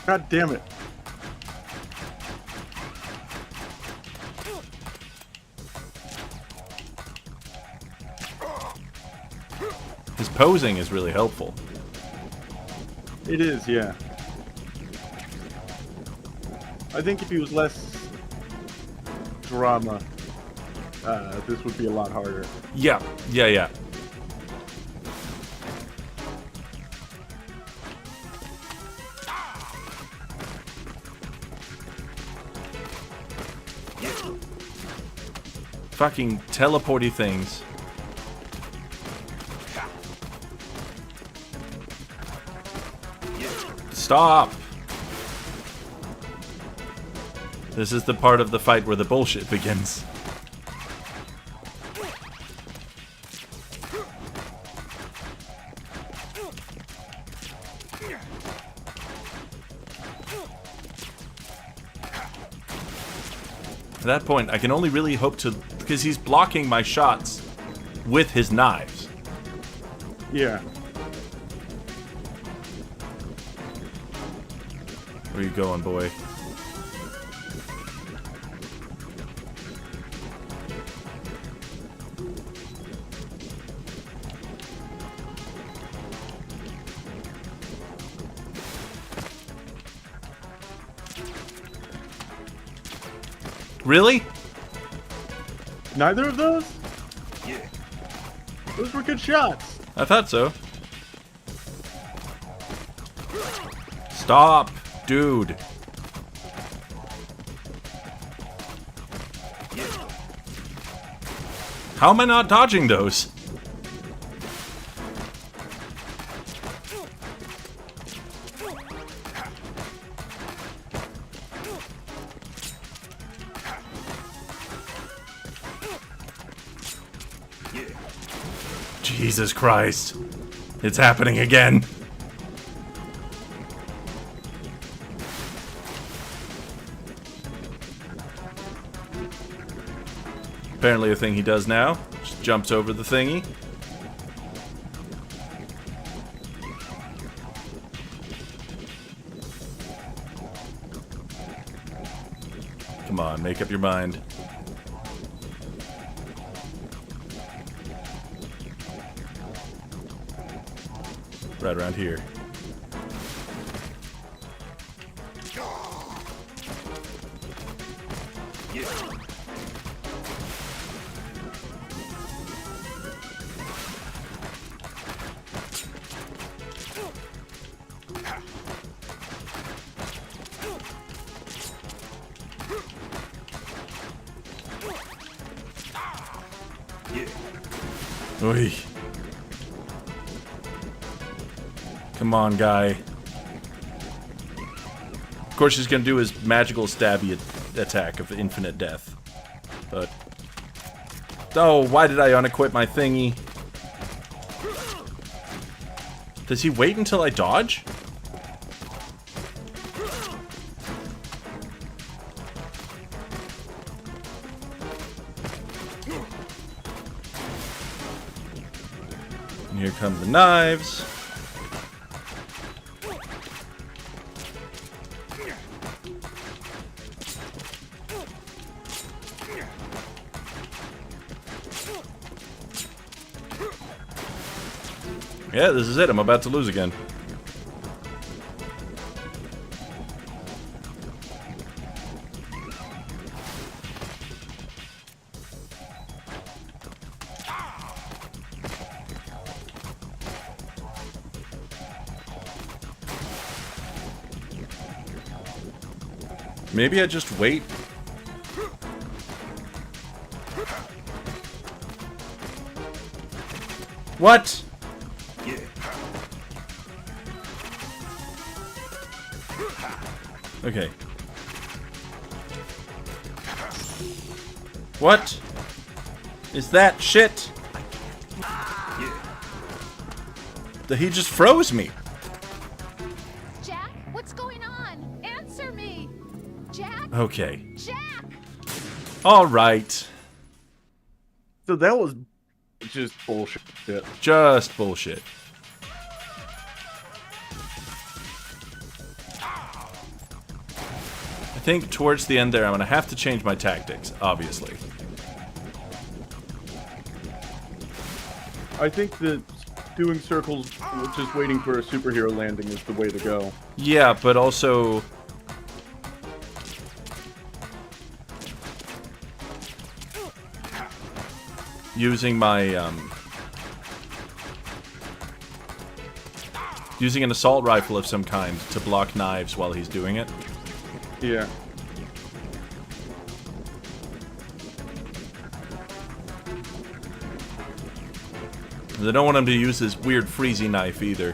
God damn it. His posing is really helpful. It is, yeah. I think if he was less drama, this would be a lot harder. Yeah. Fucking teleporty things. Stop! This is the part of the fight where the bullshit begins. At that point, I can only really hope to... because he's blocking my shots with his knives. Yeah. Where you going, boy? Really? Neither of those? Yeah. Those were good shots. I thought so. Stop, dude. How am I not dodging those? Jesus Christ. It's happening again. Apparently a thing he does now. Just jumps over the thingy. Come on, make up your mind. Right around here. Oy. Come on, guy. Of course, he's gonna do his magical stabby attack of infinite death. But... oh, why did I unequip my thingy? Does he wait until I dodge? And here come the knives. Yeah, this is it. I'm about to lose again. Maybe I just wait. What? Okay. What is that shit? He just froze me. Jack, what's going on? Answer me! Jack? Okay. Jack! All right. So that was just bullshit. Just bullshit. I think towards the end there, I'm gonna have to change my tactics, obviously. I think that doing circles, just waiting for a superhero landing is the way to go. Yeah, but also... using my, using an assault rifle of some kind to block knives while he's doing it. Yeah. I don't want him to use his weird freezy knife either.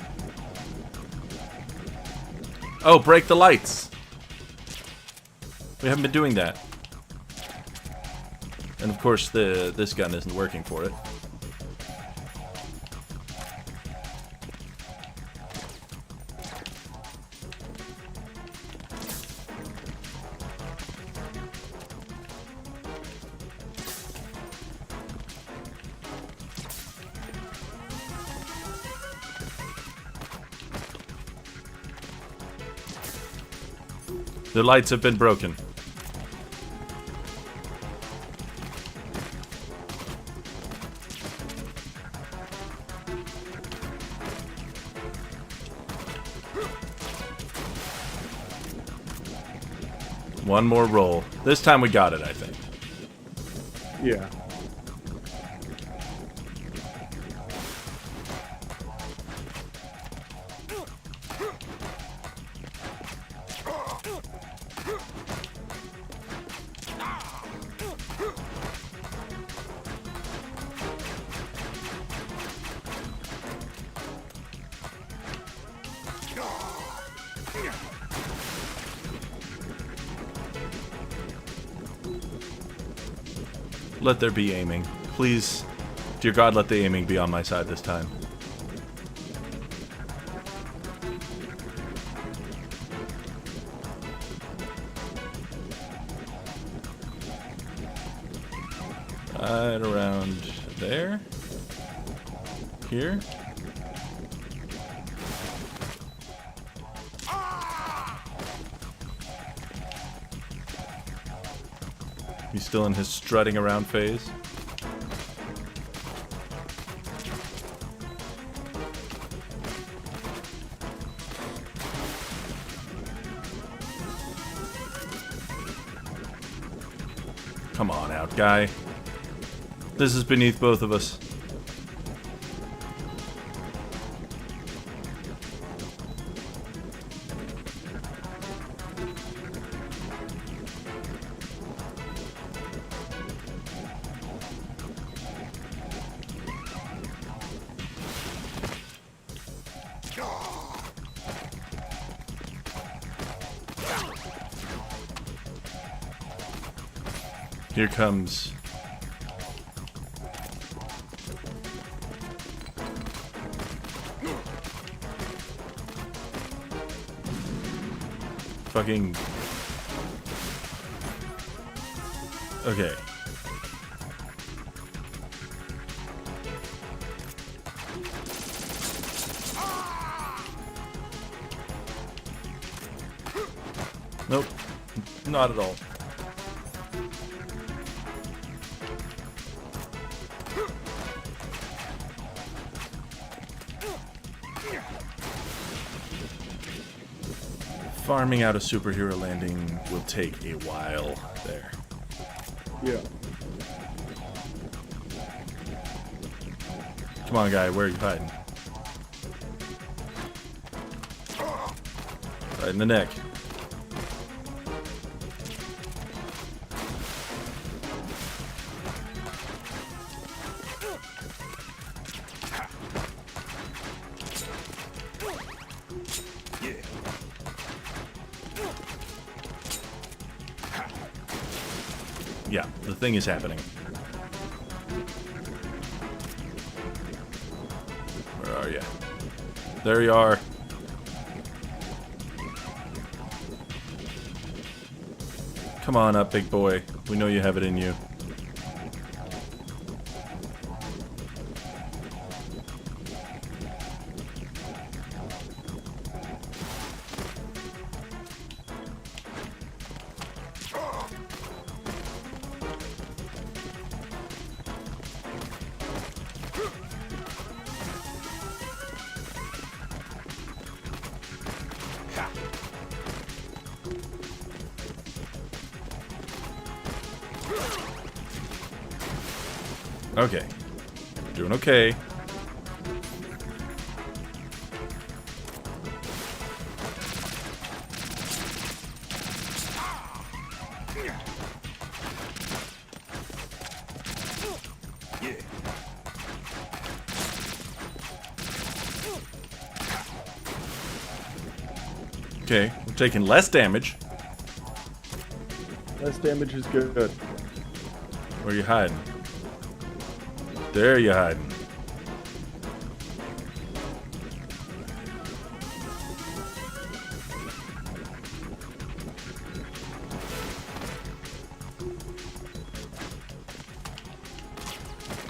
Oh, break the lights! We haven't been doing that. And of course, this gun isn't working for it. The lights have been broken. One more roll. This time we got it, I think. Yeah. Let there be aiming. Please, dear God, let the aiming be on my side this time. Right around there. Here. He's still in his strutting around phase. Come on out, guy. This is beneath both of us. Here comes... fucking... Okay. Nope. Not at all. Farming out a superhero landing will take a while there. Yeah. Come on, guy, where are you hiding? Right in the neck. Yeah, the thing is happening. Where are you? There you are. Come on up, big boy. We know you have it in you. Okay. Doing okay. Okay, we're taking less damage. Less damage is good. Where are you hiding? There you're hiding.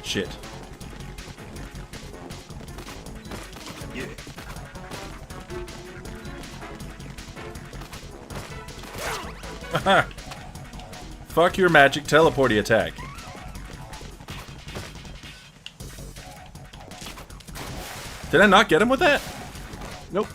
Shit. Yeah. Fuck your magic teleporty attack. Did I not get him with that? Nope.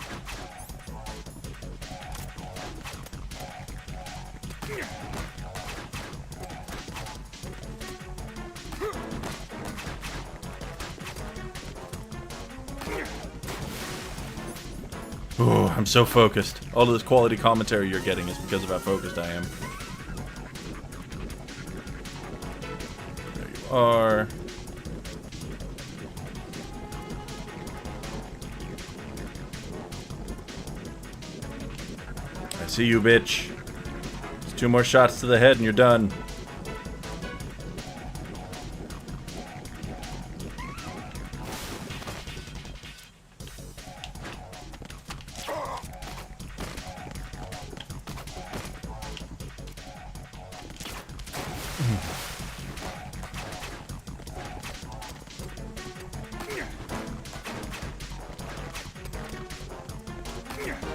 Oh, I'm so focused. All of this quality commentary you're getting is because of how focused I am. There you are. I see you, bitch. Just 2 more shots to the head and you're done.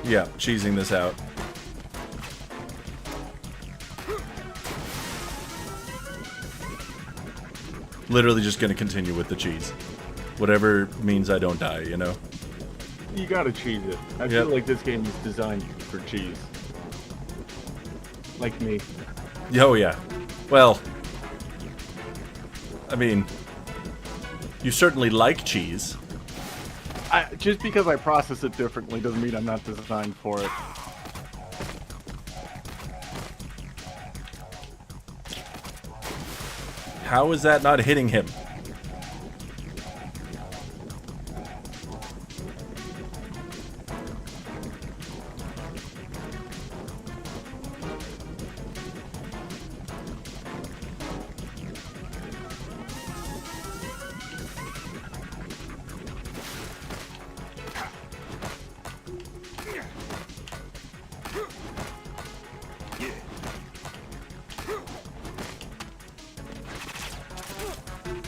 Yeah, cheesing this out. Literally just gonna continue with the cheese. Whatever means I don't die, you know? You gotta cheese it. I feel like this game is designed for cheese. Like me. Oh yeah. Well, I mean, you certainly like cheese. Just because I process it differently doesn't mean I'm not designed for it. How is that not hitting him?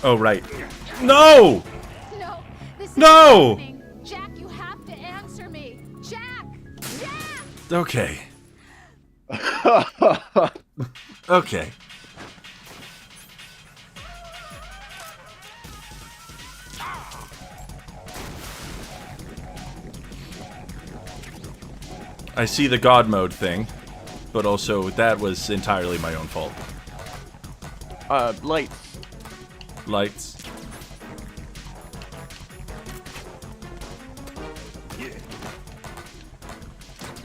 Oh, right. No! No, this is No! happening. Jack, you have to answer me. Jack! Jack! Okay. Okay. I see the God mode thing, but also that was entirely my own fault. Lights. Lights.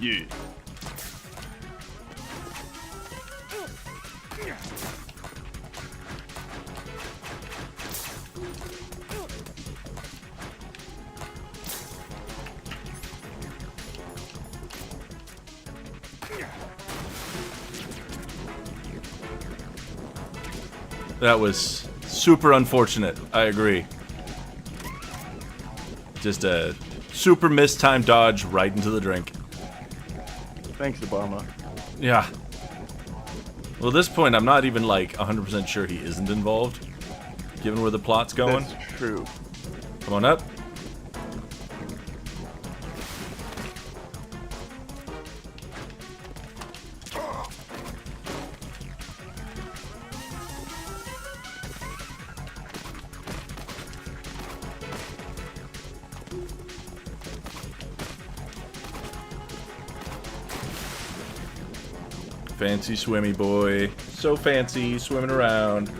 Yeah. That was super unfortunate. I agree. Just a super mistimed dodge right into the drink. Thanks, Obama. Yeah. Well, at this point, I'm not even like 100% sure he isn't involved, given where the plot's going. That's true. Come on up. Fancy swimmy boy. So fancy, swimming around.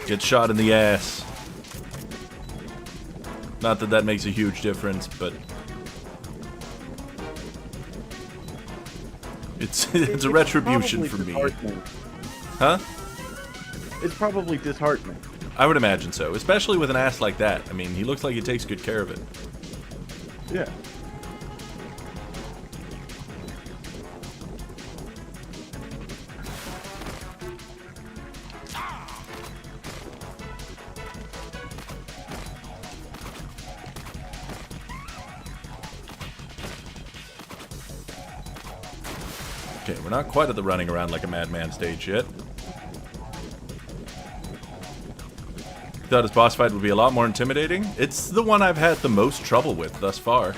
Get shot in the ass. Not that that makes a huge difference, but it's a retribution for me. Huh? It's probably disheartening. I would imagine so, especially with an ass like that. I mean, he looks like he takes good care of it. Yeah. Okay, we're not quite at the running around like a madman stage yet. Thought his boss fight would be a lot more intimidating. It's the one I've had the most trouble with thus far.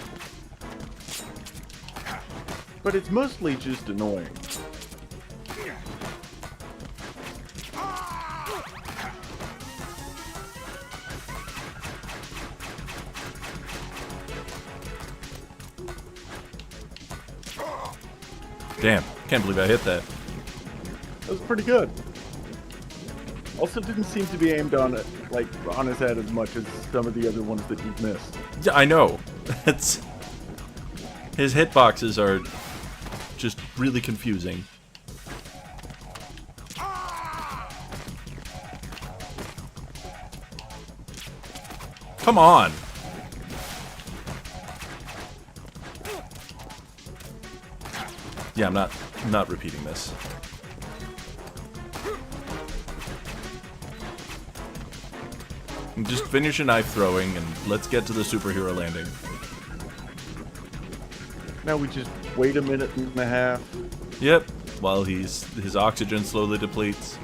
But it's mostly just annoying. Damn, can't believe I hit that. That was pretty good. Also didn't seem to be aimed on it, like, on his head as much as some of the other ones that you've missed. Yeah, I know. It's his hitboxes are just really confusing. Come on. Yeah, I'm not repeating this. Just finish your knife throwing and let's get to the superhero landing. Now we just wait a minute and a half. Yep, while his oxygen slowly depletes.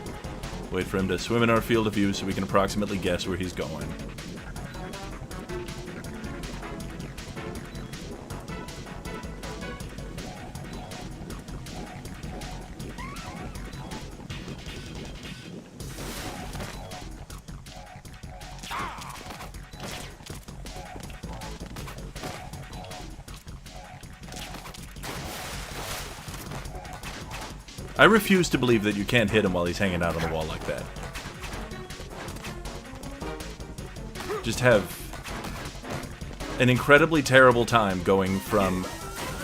Wait for him to swim in our field of view so we can approximately guess where he's going. I refuse to believe that you can't hit him while he's hanging out on the wall like that. Just have an incredibly terrible time going from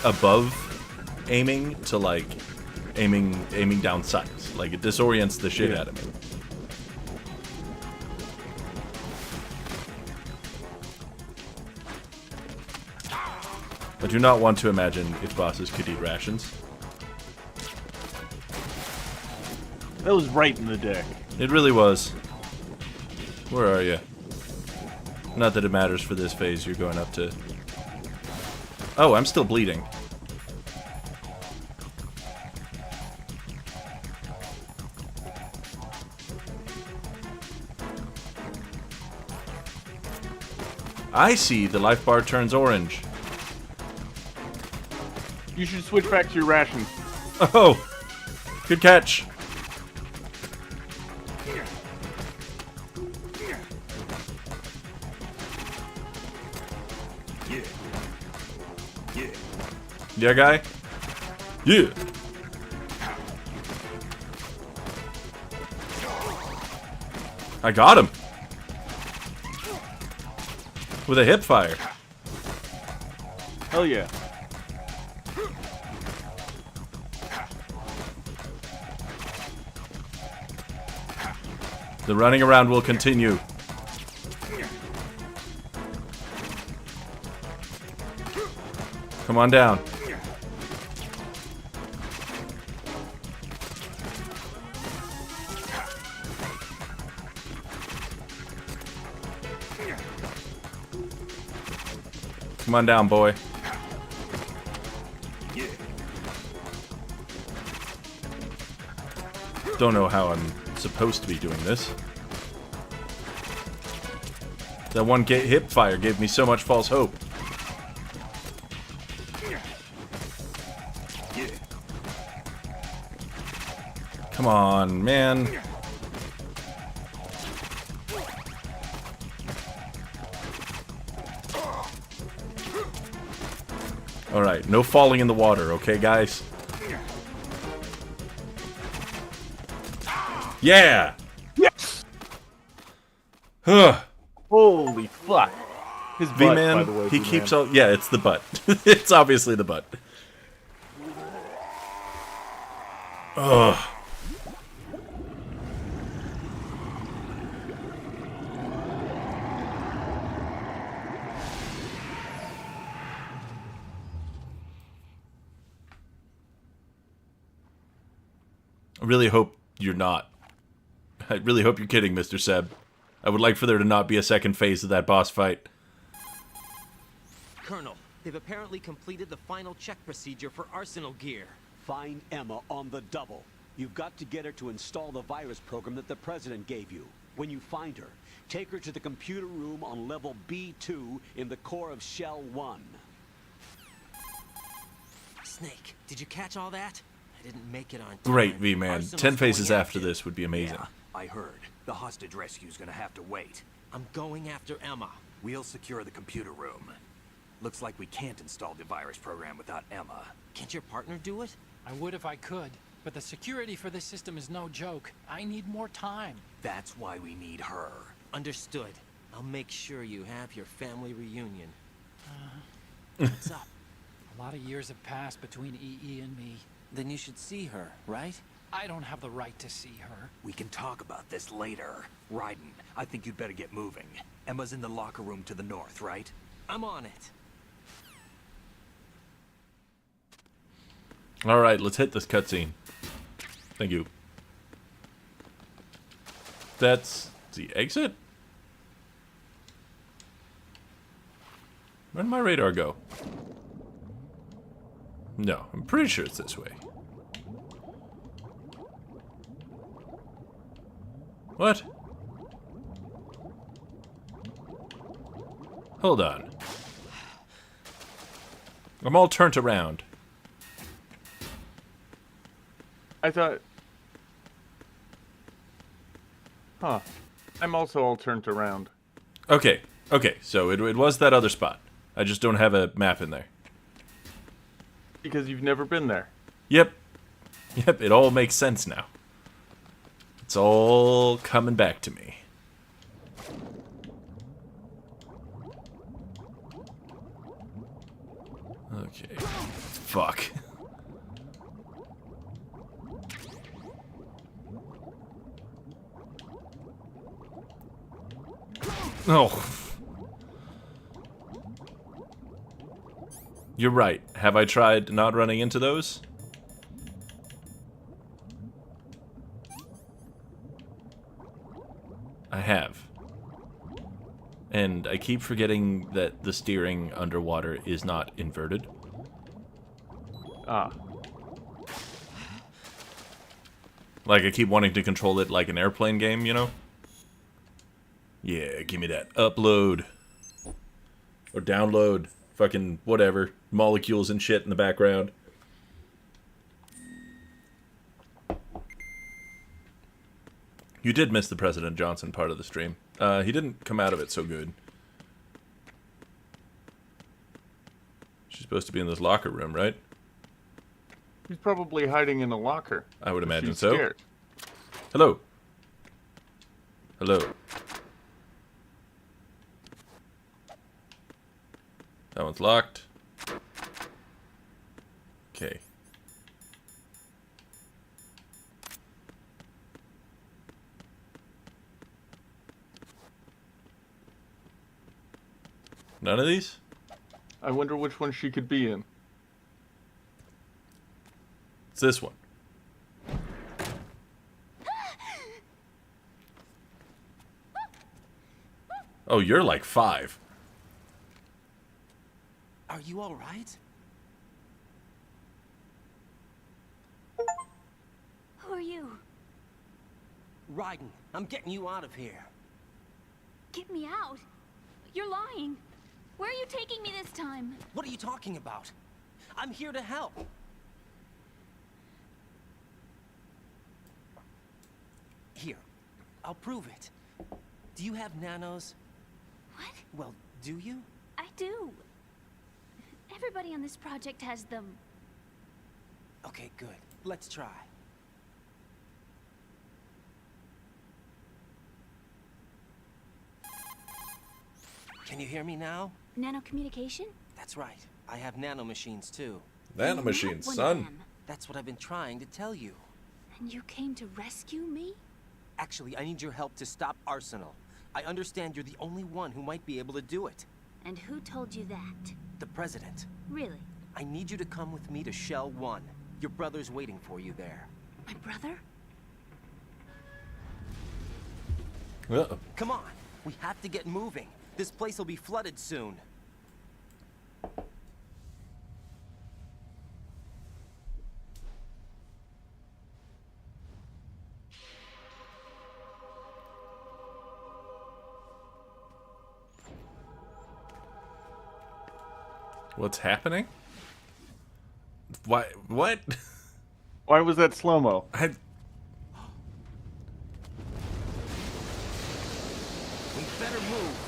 above aiming to, like, aiming down sights. Like, it disorients the shit out of me. I do not want to imagine if bosses could eat rations. That was right in the deck. It really was. Where are you? Not that it matters for this phase, you're going up to... Oh, I'm still bleeding. I see, the life bar turns orange. You should switch back to your rations. Oh! Good catch. Yeah, guy? Yeah! I got him! With a hip fire. Hell yeah. The running around will continue. Come on down. Come on down, boy. Don't know how I'm supposed to be doing this. That one hip fire gave me so much false hope. Come on, man. Alright, no falling in the water, okay, guys? Yeah! Yes! Huh. Holy fuck. His butt, by the V-Man, way, he V-Man. keeps all... Yeah, it's the butt. It's obviously the butt. Ugh. I really hope you're not. I really hope you're kidding, Mr. Seb. I would like for there to not be a second phase of that boss fight. Colonel, they've apparently completed the final check procedure for arsenal gear. Find Emma on the double. You've got to get her to install the virus program that the President gave you. When you find her, take her to the computer room on level B2 in the core of Shell 1. Snake, did you catch all that? I didn't make it on time. Great, V-Man. Arsenal's 10 phases going after this would be amazing. Yeah, I heard. The hostage rescue's gonna have to wait. I'm going after Emma. We'll secure the computer room. Looks like we can't install the virus program without Emma. Can't your partner do it? I would if I could, but the security for this system is no joke. I need more time. That's why we need her. Understood. I'll make sure you have your family reunion. What's up? A lot of years have passed between EE and me. Then you should see her, right? I don't have the right to see her. We can talk about this later. Raiden, I think you'd better get moving. Emma's in the locker room to the north, right? I'm on it. Alright, let's hit this cutscene. Thank you. That's the exit? Where did my radar go? No, I'm pretty sure it's this way. What? Hold on. I'm all turned around. I thought... Huh. I'm also all turned around. Okay, so it was that other spot. I just don't have a map in there. Because you've never been there. Yep. Yep, it all makes sense now. It's all coming back to me. Okay. Fuck. Oh. You're right. Have I tried not running into those? I have. And I keep forgetting that the steering underwater is not inverted. Ah. Like, I keep wanting to control it like an airplane game, you know? Yeah, give me that. Upload. Or download. Fucking whatever. Molecules and shit in the background. You did miss the President Johnson part of the stream. He didn't come out of it so good. She's supposed to be in this locker room, right? He's probably hiding in a locker. I would imagine She's so. scared. Hello. Hello. That one's locked. Okay. None of these? I wonder which one she could be in. It's this one. Oh, you're like 5. Are you all right? Who are you? Raiden, I'm getting you out of here. Get me out. You're lying. Where are you taking me this time? What are you talking about? I'm here to help. Here, I'll prove it. Do you have nanos? What? Well, do you? I do. Everybody on this project has them. Okay, good. Let's try. Can you hear me now? Nanocommunication? That's right. I have nanomachines too. Nanomachines, One of son. them. That's what I've been trying to tell you. And you came to rescue me? Actually, I need your help to stop Arsenal. I understand you're the only one who might be able to do it. And who told you that? The President. Really? I need you to come with me to Shell 1. Your brother's waiting for you there. My brother? Uh-oh. Come on! We have to get moving. This place will be flooded soon. What's happening? Why? What? Why was that slow-mo? I... We better move.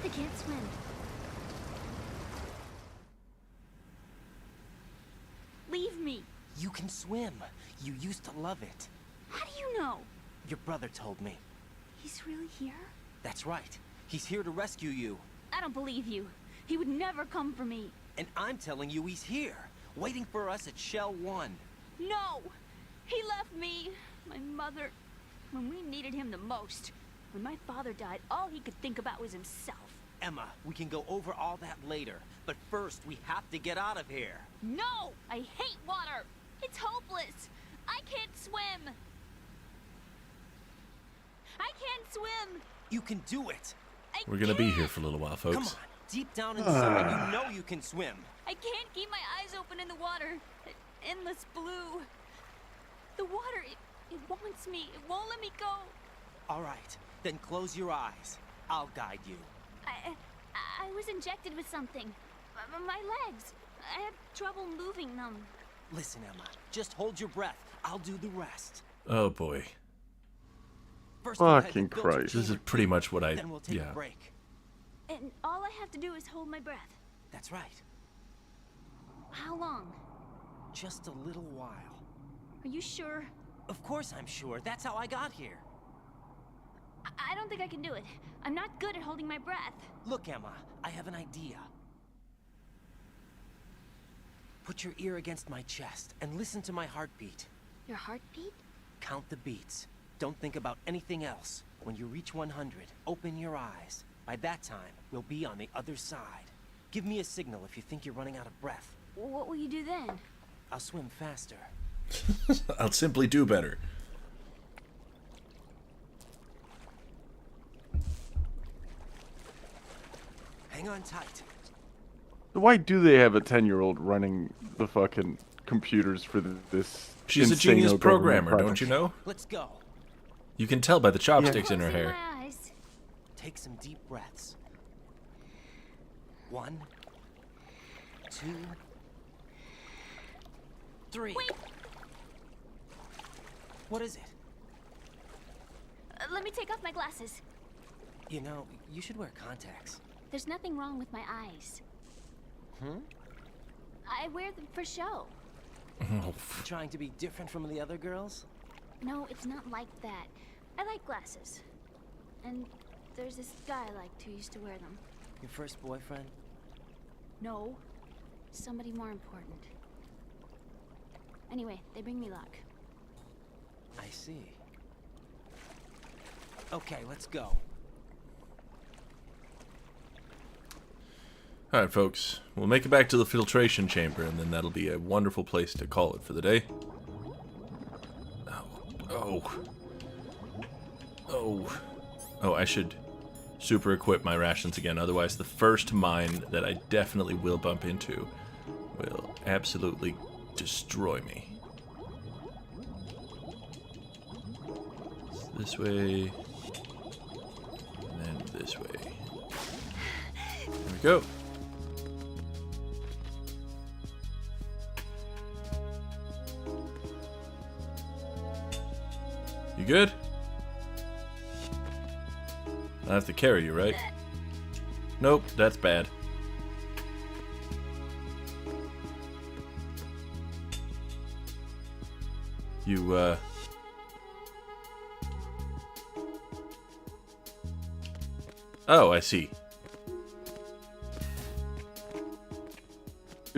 I can't swim. Leave me. You can swim. You used to love it. How do you know? Your brother told me. He's really here? That's right. He's here to rescue you. I don't believe you. He would never come for me. And I'm telling you he's here, waiting for us at Shell 1. No! He left me, my mother, when we needed him the most. When my father died, all he could think about was himself. Emma, we can go over all that later, but first we have to get out of here. No! I hate water! It's hopeless! I can't swim! I can't swim! You can do it! We're gonna be here for a little while, folks. Come on, deep down inside, you know you can swim. I can't keep my eyes open in the water. Endless blue. The water, it wants me. It won't let me go. All right, then close your eyes. I'll guide you. I was injected with something. My legs. I have trouble moving them. Listen, Emma, just hold your breath. I'll do the rest. Oh boy. First we'll head to Fucking the filter Christ. This is chamber, pretty much what I... then we'll take yeah. a break. And all I have to do is hold my breath. That's right. How long? just a little while. Are you sure? Of course I'm sure. That's how I got here. I don't think I can do it. I'm not good at holding my breath. Look, Emma, I have an idea. Put your ear against my chest and listen to my heartbeat. Your heartbeat? Count the beats. Don't think about anything else. When you reach 100, open your eyes. By that time, we'll be on the other side. Give me a signal if you think you're running out of breath. What will you do then? I'll swim faster. I'll simply do better. Hang on tight. Why do they have a 10-year-old running the fucking computers for this? She's a insano genius government programmer, project? don't you know? Let's go. You can tell by the chopsticks in her Closing hair. my eyes. Take some deep breaths. 1, 2, 3. Wait! What is it? Let me take off my glasses. You know, you should wear contacts. There's nothing wrong with my eyes. I wear them for show. Trying to be different from the other girls? No, it's not like that. I like glasses. And there's this guy I liked who used to wear them. Your first boyfriend? No. Somebody more important. Anyway, they bring me luck. I see. Okay, let's go. Alright, folks. We'll make it back to the filtration chamber, and then that'll be a wonderful place to call it for the day. Oh, I should super equip my rations again, otherwise the first mine that I definitely will bump into will absolutely destroy me. This way, and then this way. There we go. You good? I have to carry you, right? Nope, that's bad. You, Oh, I see.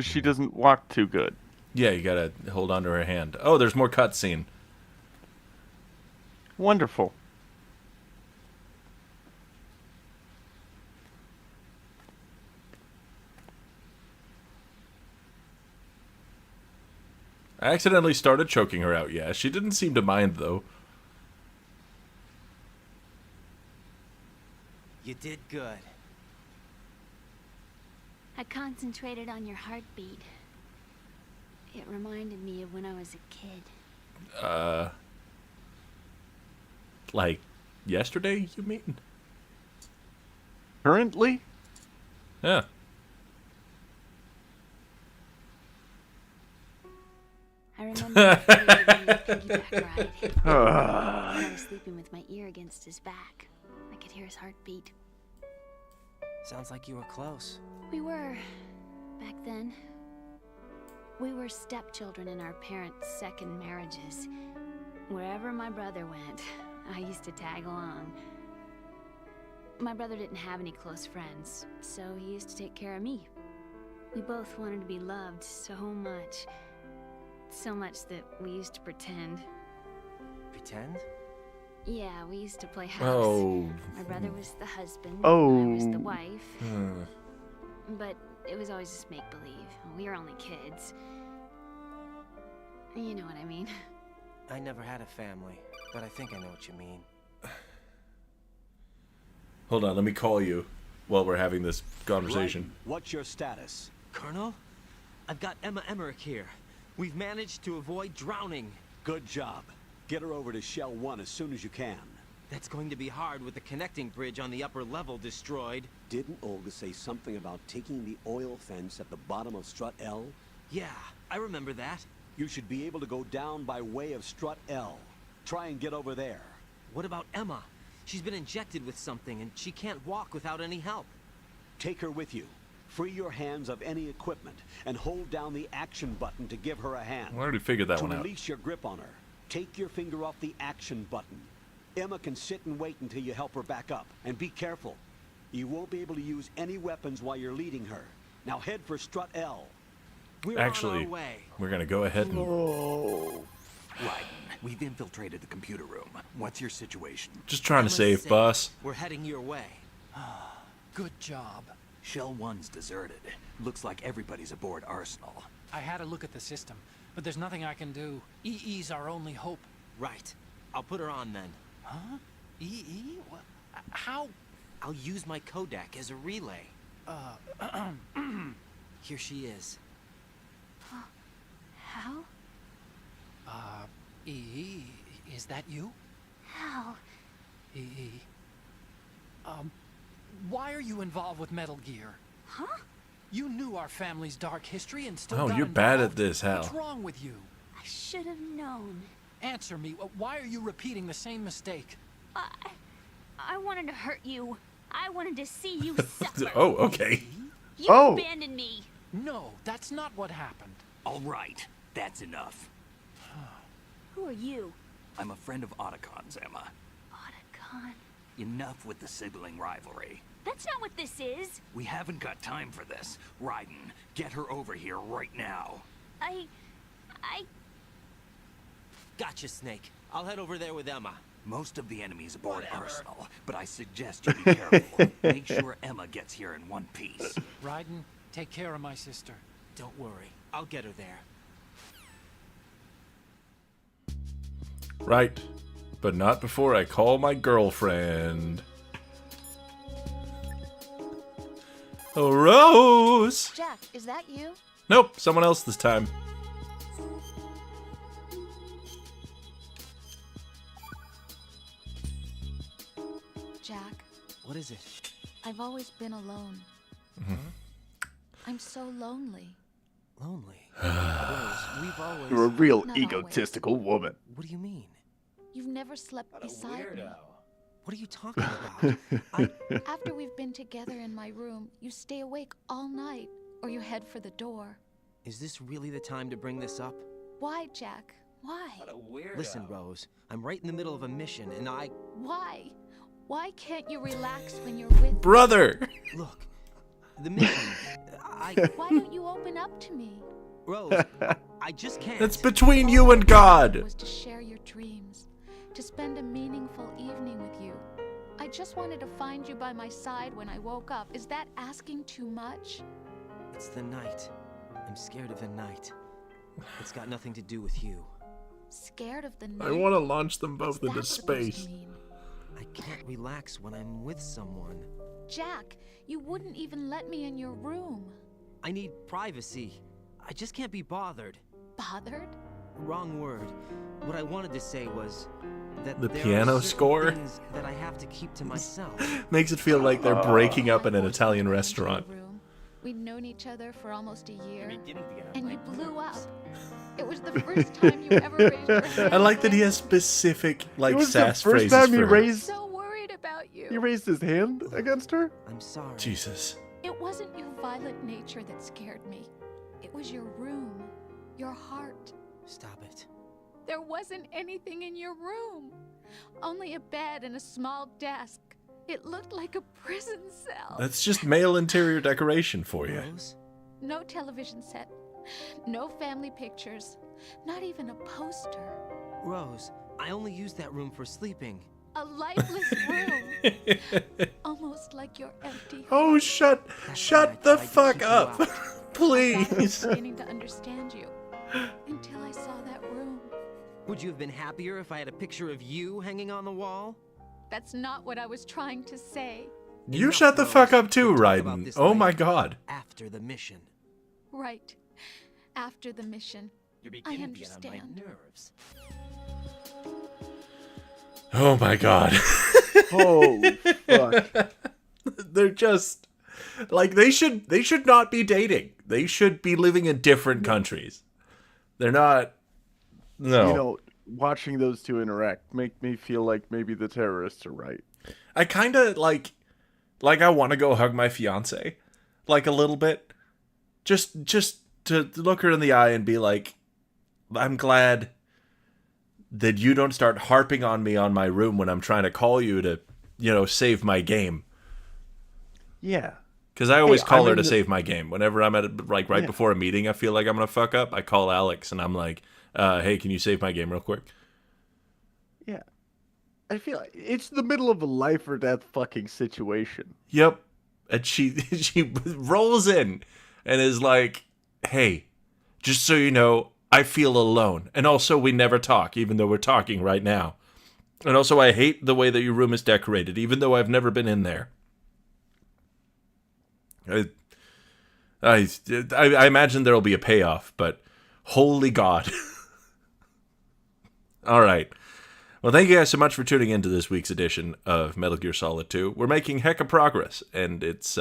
She doesn't walk too good. Yeah, you gotta hold on to her hand. Oh, there's more cutscene. Wonderful. I accidentally started choking her out, yeah. She didn't seem to mind, though. You did good. I concentrated on your heartbeat. It reminded me of when I was a kid. Like, yesterday, you mean? Currently? Yeah. I remember when the piggyback ride. I was sleeping with my ear against his back. I could hear his heartbeat. Sounds like you were close. We were, back then. We were stepchildren in our parents' second marriages. Wherever my brother went, I used to tag along. My brother didn't have any close friends, so he used to take care of me. We both wanted to be loved so much. So much that we used to pretend. Pretend? Yeah, we used to play house. Oh. My brother was the husband, Oh. I was the wife. But it was always just make-believe. We were only kids. You know what I mean. I never had a family, but I think I know what you mean. Hold on, let me call you while we're having this conversation. Right. What's your status? Colonel? I've got Emma Emmerich here. We've managed to avoid drowning. Good job. Get her over to Shell 1 as soon as you can. That's going to be hard with the connecting bridge on the upper level destroyed. Didn't Olga say something about taking the oil fence at the bottom of Strut L? Yeah, I remember that. You should be able to go down by way of Strut L. Try and get over there. What about Emma? She's been injected with something and she can't walk without any help. Take her with you. Free your hands of any equipment and hold down the action button to give her a hand. I already figured that To one out. release your grip on her, take your finger off the action button. Emma can sit and wait until you help her back up. And be careful. You won't be able to use any weapons while you're leading her. Now head for strut L. We're Actually, on our way. we're gonna go ahead and Oh. Raiden, we've infiltrated the computer room. What's your situation? just trying to Emma's save safe. boss. We're heading your way. Good job. Shell 1's deserted. Looks like everybody's aboard Arsenal. I had a look at the system, but there's nothing I can do. EE's our only hope. Right. I'll put her on then. Huh? EE? What? How? I'll use my Kodak as a relay. Here she is. How? EE, is that you? How? EE. Why are you involved with Metal Gear? Huh? You knew our family's dark history and still Oh, got you're bad at involved? this, Hal. What's wrong with you? I should have known. Answer me. Why are you repeating the same mistake? I wanted to hurt you. I wanted to see you suffer. Oh, okay. You Oh. abandoned me. No, that's not what happened. All right, that's enough. Who are you? I'm a friend of Otacon's, Emma. Otacon. Enough with the sibling rivalry. That's not what this is. We haven't got time for this. Raiden, get her over here right now. I... Gotcha, Snake. I'll head over there with Emma. Most of the enemy's aboard Arsenal, but I suggest you be careful. Make sure Emma gets here in one piece. Raiden, take care of my sister. Don't worry. I'll get her there. Right. But not before I call my girlfriend. Oh, Rose! Jack, is that you? Nope, someone else this time. Jack, What is it? I've always been alone. I'm so lonely. Lonely. Rose, we've always... You're a real Not always. egotistical woman. What do you mean? You've never slept beside me. What are you talking about? After we've been together in my room, you stay awake all night, or you head for the door. Is this really the time to bring this up? Why, Jack? Why? Listen, Rose. I'm right in the middle of a mission, and Why? Why can't you relax when you're with me? Brother! Look, the mission... Why don't you open up to me? Rose, I just can't. That's between you and God! Was to share your dreams, to spend a meaningful evening with you. I just wanted to find you by my side when I woke up. Is that asking too much? It's the night. I'm scared of the night. It's got nothing to do with you. Scared of the night? I want to launch them both What's into that supposed to space. mean? I can't relax when I'm with someone. Jack, you wouldn't even let me in your room. I need privacy. I just can't be bothered. Bothered? Wrong word. What I wanted to say was that The there piano are certain score? things that I have to keep to myself. Makes it feel like they're breaking up in an I forced Italian you into your restaurant. room. We'd known each other for almost a year, and you blew up. It was the first time you ever raised your hand. I like that he has specific, like, It was the sass first phrases time he for her. raised So worried about he you. raised his hand against her. I'm sorry. Jesus. It wasn't your violent nature that scared me. It was your room, your heart. Stop it. There wasn't anything in your room. Only a bed and a small desk. It looked like a prison cell. That's just male interior decoration for you. Rose? No television set. No family pictures. Not even a poster. Rose, I only use that room for sleeping. A lifeless room. Almost like your empty home. Oh, shut the tried to fuck keep you up. out. I was Please. beginning to understand you. Until I saw that room. Would you have been happier if I had a picture of you hanging on the wall? That's not what I was trying to say. You Enough, shut the Rose. fuck up too, We'll talk about Raiden. this Oh my later. god. After the mission. Right. After the mission. You're I understand. nerves. Oh my god. Holy fuck. They're just like they should not be dating. They should be living in different countries. They're not. No. You know, watching those two interact make me feel like maybe the terrorists are right. I kind of like I want to go hug my fiance. like a little bit. Just to look her in the eye and be like, I'm glad that you don't start harping on me on my room when I'm trying to call you to, save my game. Yeah. Because I always call her I'm to in the- save my game. Whenever I'm at, right before a meeting, I feel like I'm going to fuck up. I call Alex and I'm like, hey, can you save my game real quick? Yeah. I feel like it's the middle of a life or death fucking situation. Yep. And she rolls in and is like, hey, just so you know, I feel alone. And also, we never talk, even though we're talking right now. And also, I hate the way that your room is decorated, even though I've never been in there. I imagine there'll be a payoff, but holy God. All right. Well, thank you guys so much for tuning into this week's edition of Metal Gear Solid 2. We're making heck of progress, and it's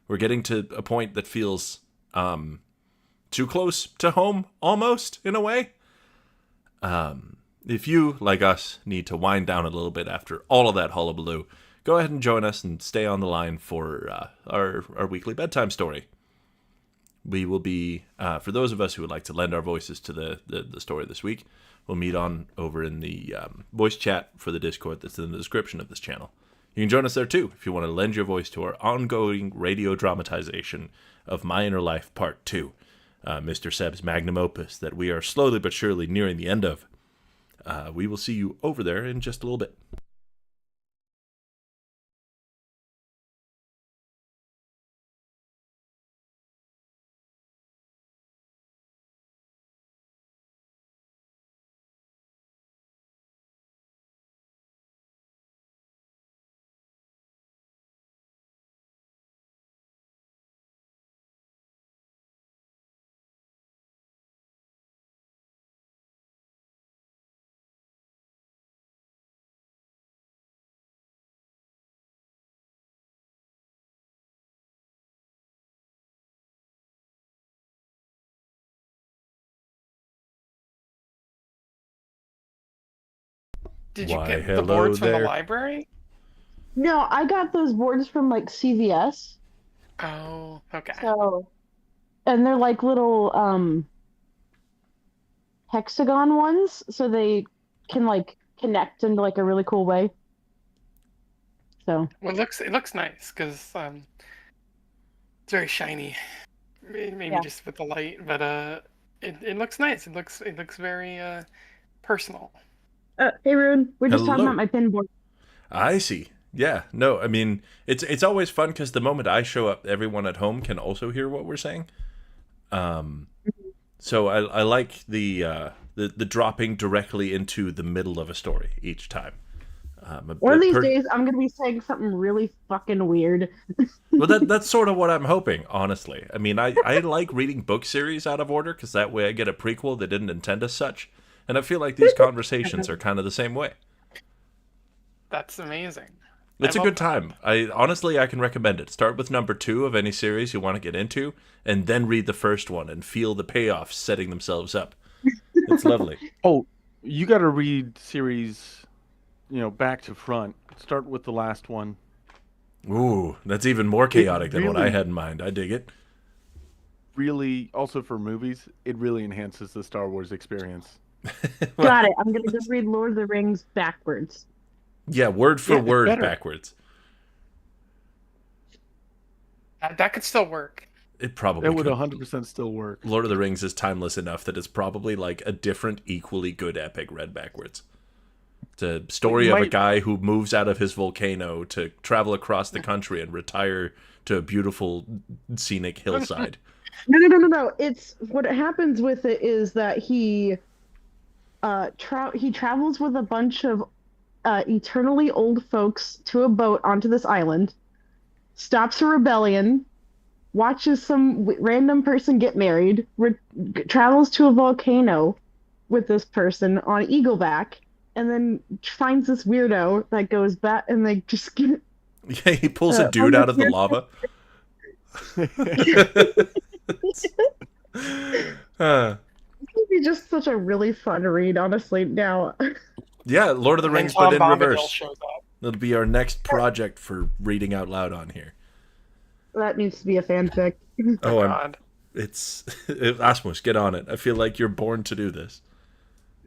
we're getting to a point that feels too close to home, almost, in a way. If you, like us, need to wind down a little bit after all of that hullabaloo, go ahead and join us and stay on the line for our weekly bedtime story. We will be, for those of us who would like to lend our voices to the story this week, we'll meet on over in the voice chat for the Discord that's in the description of this channel. You can join us there too if you want to lend your voice to our ongoing radio dramatization of My Inner Life Part 2, Mr. Seb's magnum opus that we are slowly but surely nearing the end of. We will see you over there in just a little bit. Did you Why, get the hello boards from the there. library? No, I got those boards from like CVS. Oh, okay. So, and they're like little hexagon ones, so they can like connect in like a really cool way. So Well, it looks nice because it's very shiny. Maybe Yeah. just with the light, but it looks nice. It looks very personal. hey Rune, we're just talking Hello. about my pin board. I see. Yeah, no, I mean, it's always fun because the moment I show up, everyone at home can also hear what we're saying. So I like the dropping directly into the middle of a story each time. One of these days, I'm gonna be saying something really fucking weird. Well, that's sort of what I'm hoping, honestly. I mean, I like reading book series out of order because that way I get a prequel they didn't intend as such. And I feel like these conversations are kind of the same way. That's amazing. It's I a love good time. I can recommend it. Start with number 2 of any series you want to get into, and then read the first one and feel the payoffs setting themselves up. It's lovely. Oh, you got to read series, back to front. Start with the last one. Ooh, that's even more chaotic than what I really- had in mind. I dig it. Really, also for movies, it really enhances the Star Wars experience. Got it. I'm gonna just read Lord of the Rings backwards. Yeah, word for Yeah, it's word better. backwards. That could still work. It probably That would could. 100% still work. Lord of the Rings is timeless enough that it's probably like a different, equally good epic read backwards. It's a story of a might- guy who moves out of his volcano to travel across the country and retire to a beautiful scenic hillside. No. It's what happens with it is that he travels with a bunch of eternally old folks to a boat onto this island, stops a rebellion, watches some random person get married, travels to a volcano with this person on Eagleback, and then finds this weirdo that goes back and they just get. Yeah, he pulls a dude out of the lava. It'd be just such a really fun read, honestly. Now, Yeah, Lord of the And then Rings, Tom but in Bombadil reverse. shows up. That'll be our next project for reading out loud on here. That needs to be a fanfic. Oh, God. it's Asmus, get on it. I feel like you're born to do this.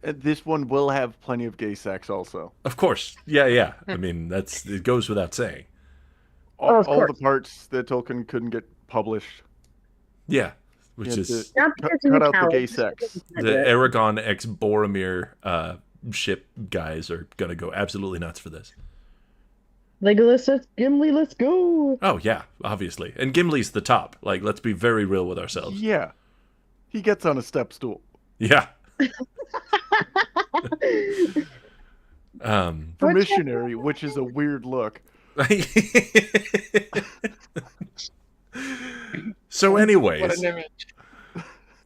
This one will have plenty of gay sex also. Of course. Yeah. I mean, it goes without saying. All, of all the course. parts that Tolkien couldn't get published. Yeah, which He had is Not cut, because he's cut a out the coward. gay sex. the Aragon ex Boromir ship guys are gonna go absolutely nuts for this. Legolas says, Gimli, let's go. Oh yeah, obviously. And Gimli's the top. Like, let's be very real with ourselves. Yeah. He gets on a step stool. Yeah. For What's missionary, which is a weird look. So What anyways, an image.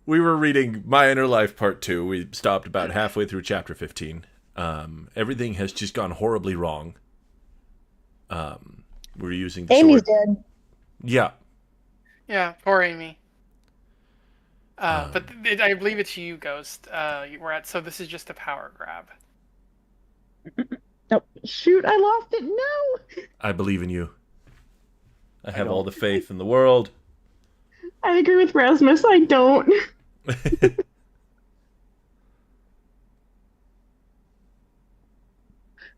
we were reading My Inner Life Part 2. We stopped about halfway through chapter 15. Everything has just gone horribly wrong. We're using the Amy's sword. dead. Yeah. Yeah, poor Amy. But I believe it's you, Ghost. We're at. So this is just a power grab. Oh, shoot, I lost it. No. I believe in you. I have all the faith in the world. I agree with Rasmus. I don't.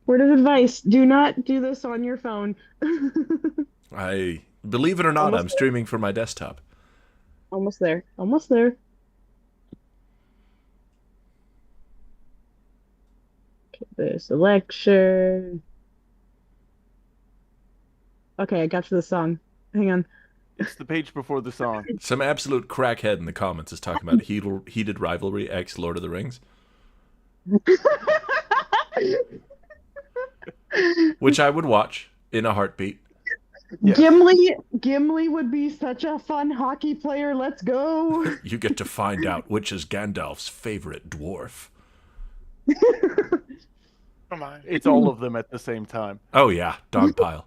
Word of advice: do not do this on your phone. I believe it or not, Almost I'm streaming from my desktop. Almost there. Almost there. Okay, there's the lecture. Okay, I got to the song. Hang on. It's the page before the song. Some absolute crackhead in the comments is talking about heated rivalry x Lord of the Rings, which I would watch in a heartbeat. Yes. Gimli would be such a fun hockey player. Let's go. You get to find out which is Gandalf's favorite dwarf. Come on. It's all of them at the same time. Oh yeah, dogpile.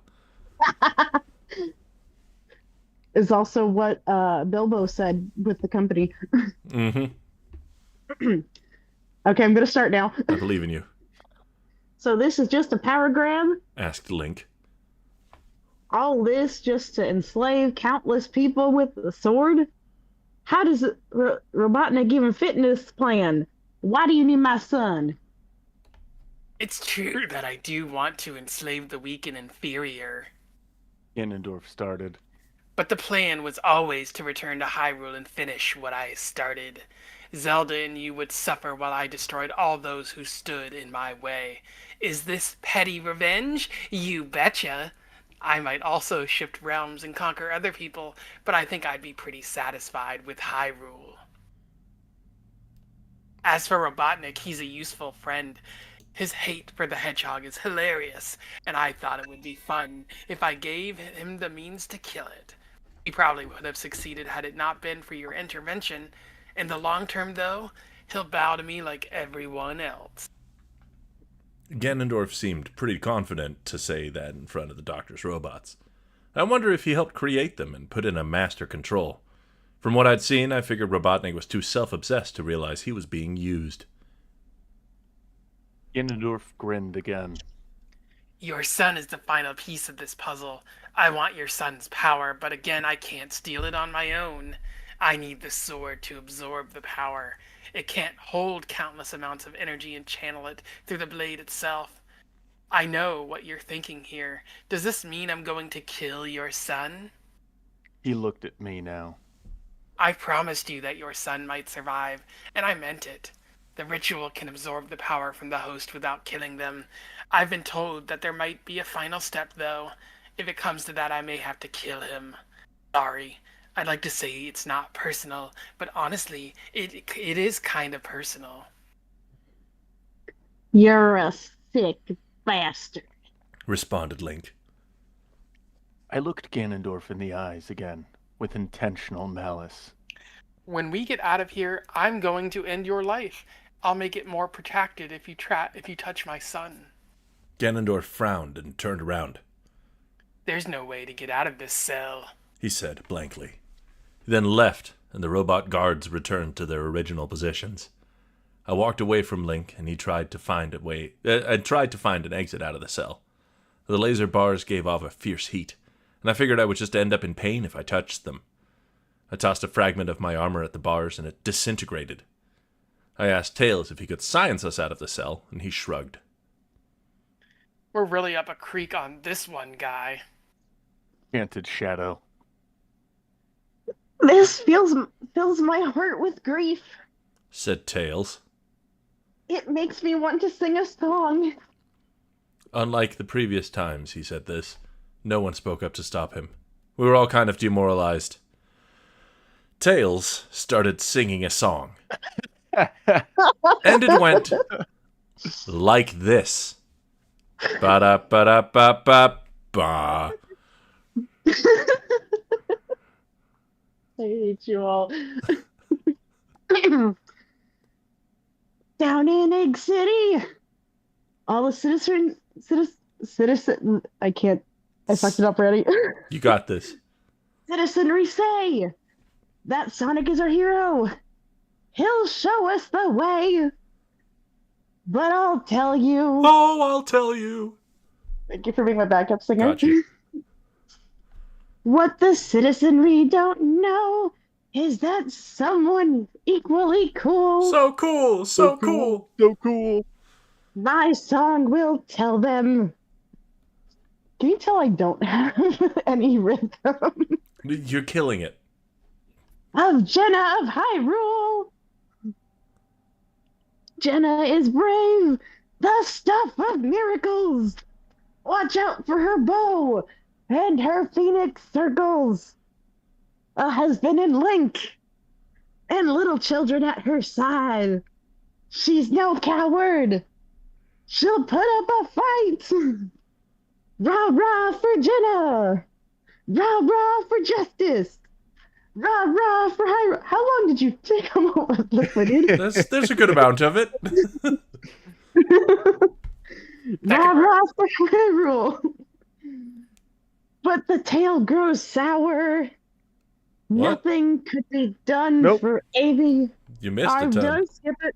Is also what Bilbo said with the company. Mm-hmm. Okay, I'm gonna start now. I believe in you, So this is just a power grab. asked Link. All this just to enslave countless people with the sword? How does Robotnik even fit in this plan? Why do you need my son? It's true that I do want to enslave the weak and inferior, Ganondorf started. but the plan was always to return to Hyrule and finish what I started. Zelda and you would suffer while I destroyed all those who stood in my way. Is this petty revenge? You betcha. I might also shift realms and conquer other people, but I think I'd be pretty satisfied with Hyrule. As for Robotnik, he's a useful friend. His hate for the hedgehog is hilarious, and I thought it would be fun if I gave him the means to kill it. He probably would have succeeded had it not been for your intervention. In the long term, though, he'll bow to me like everyone else. Ganondorf seemed pretty confident to say that in front of the Doctor's robots. I wonder if he helped create them and put in a master control. From what I'd seen, I figured Robotnik was too self-obsessed to realize he was being used. Ganondorf grinned again. Your son is the final piece of this puzzle. I want your son's power, but again, I can't steal it on my own. I need the sword to absorb the power. It can't hold countless amounts of energy and channel it through the blade itself. I know what you're thinking here. Does this mean I'm going to kill your son? He looked at me now. I promised you that your son might survive, and I meant it. The ritual can absorb the power from the host without killing them. I've been told that there might be a final step, though. If it comes to that, I may have to kill him. Sorry. I'd like to say it's not personal, but honestly, it is kind of personal. You're a sick bastard. Responded Link. I looked Ganondorf in the eyes again, with intentional malice. When we get out of here, I'm going to end your life. I'll make it more protracted if you touch my son. Ganondorf frowned and turned around. There's no way to get out of this cell, he said blankly. He then left, and the robot guards returned to their original positions. I walked away from Link, and he tried to find an exit out of the cell. The laser bars gave off a fierce heat, and I figured I would just end up in pain if I touched them. I tossed a fragment of my armor at the bars, and it disintegrated. I asked Tails if he could science us out of the cell, and he shrugged. We're really up a creek on this one, guy. Chanted Shadow. This fills my heart with grief. Said Tails. It makes me want to sing a song. Unlike the previous times he said this, no one spoke up to stop him. We were all kind of demoralized. Tails started singing a song. And it went like this. Ba-da-ba-da-ba-ba-ba. I hate you all. Down in Egg City, all the citizen, I fucked it up already. You got this. Citizenry say that Sonic is our hero. He'll show us the way. But I'll tell you. Oh, I'll tell you. Thank you for being my backup singer. Got you. What the citizenry don't know is that someone equally cool. So cool, so cool. So cool. My song will tell them. Can you tell I don't have any rhythm? You're killing it. Of Jenna of Hyrule. Jenna is brave, the stuff of miracles. Watch out for her bow and her phoenix circles. A husband in Link and little children at her side. She's no coward. She'll put up a fight. Rah rah for Jenna. Rah rah for justice. Rah rah for Hyrule. How long did you come up with this one? There's a good amount of it. Rah rah for Hyrule. But the tale grows sour. What? Nothing could be done Nope. for Amy. You missed a ton. Don't skip it.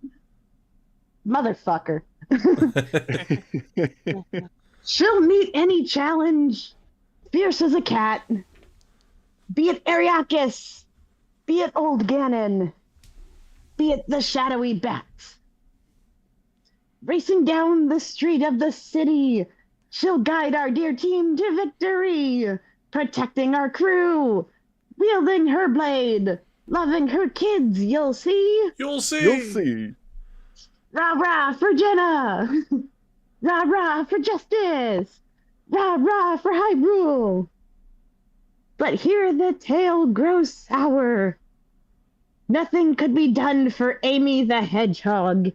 Motherfucker. She'll meet any challenge. Fierce as a cat. Be it Ariakis. Be it Old Ganon. Be it the shadowy bat. Racing down the street of the city, she'll guide our dear team to victory. Protecting our crew. Wielding her blade. Loving her kids, you'll see. You'll see. You'll see. Rah rah for Jenna. Rah rah for justice. Rah rah for Hyrule. But here the tale grows sour. Nothing could be done for Amy the Hedgehog.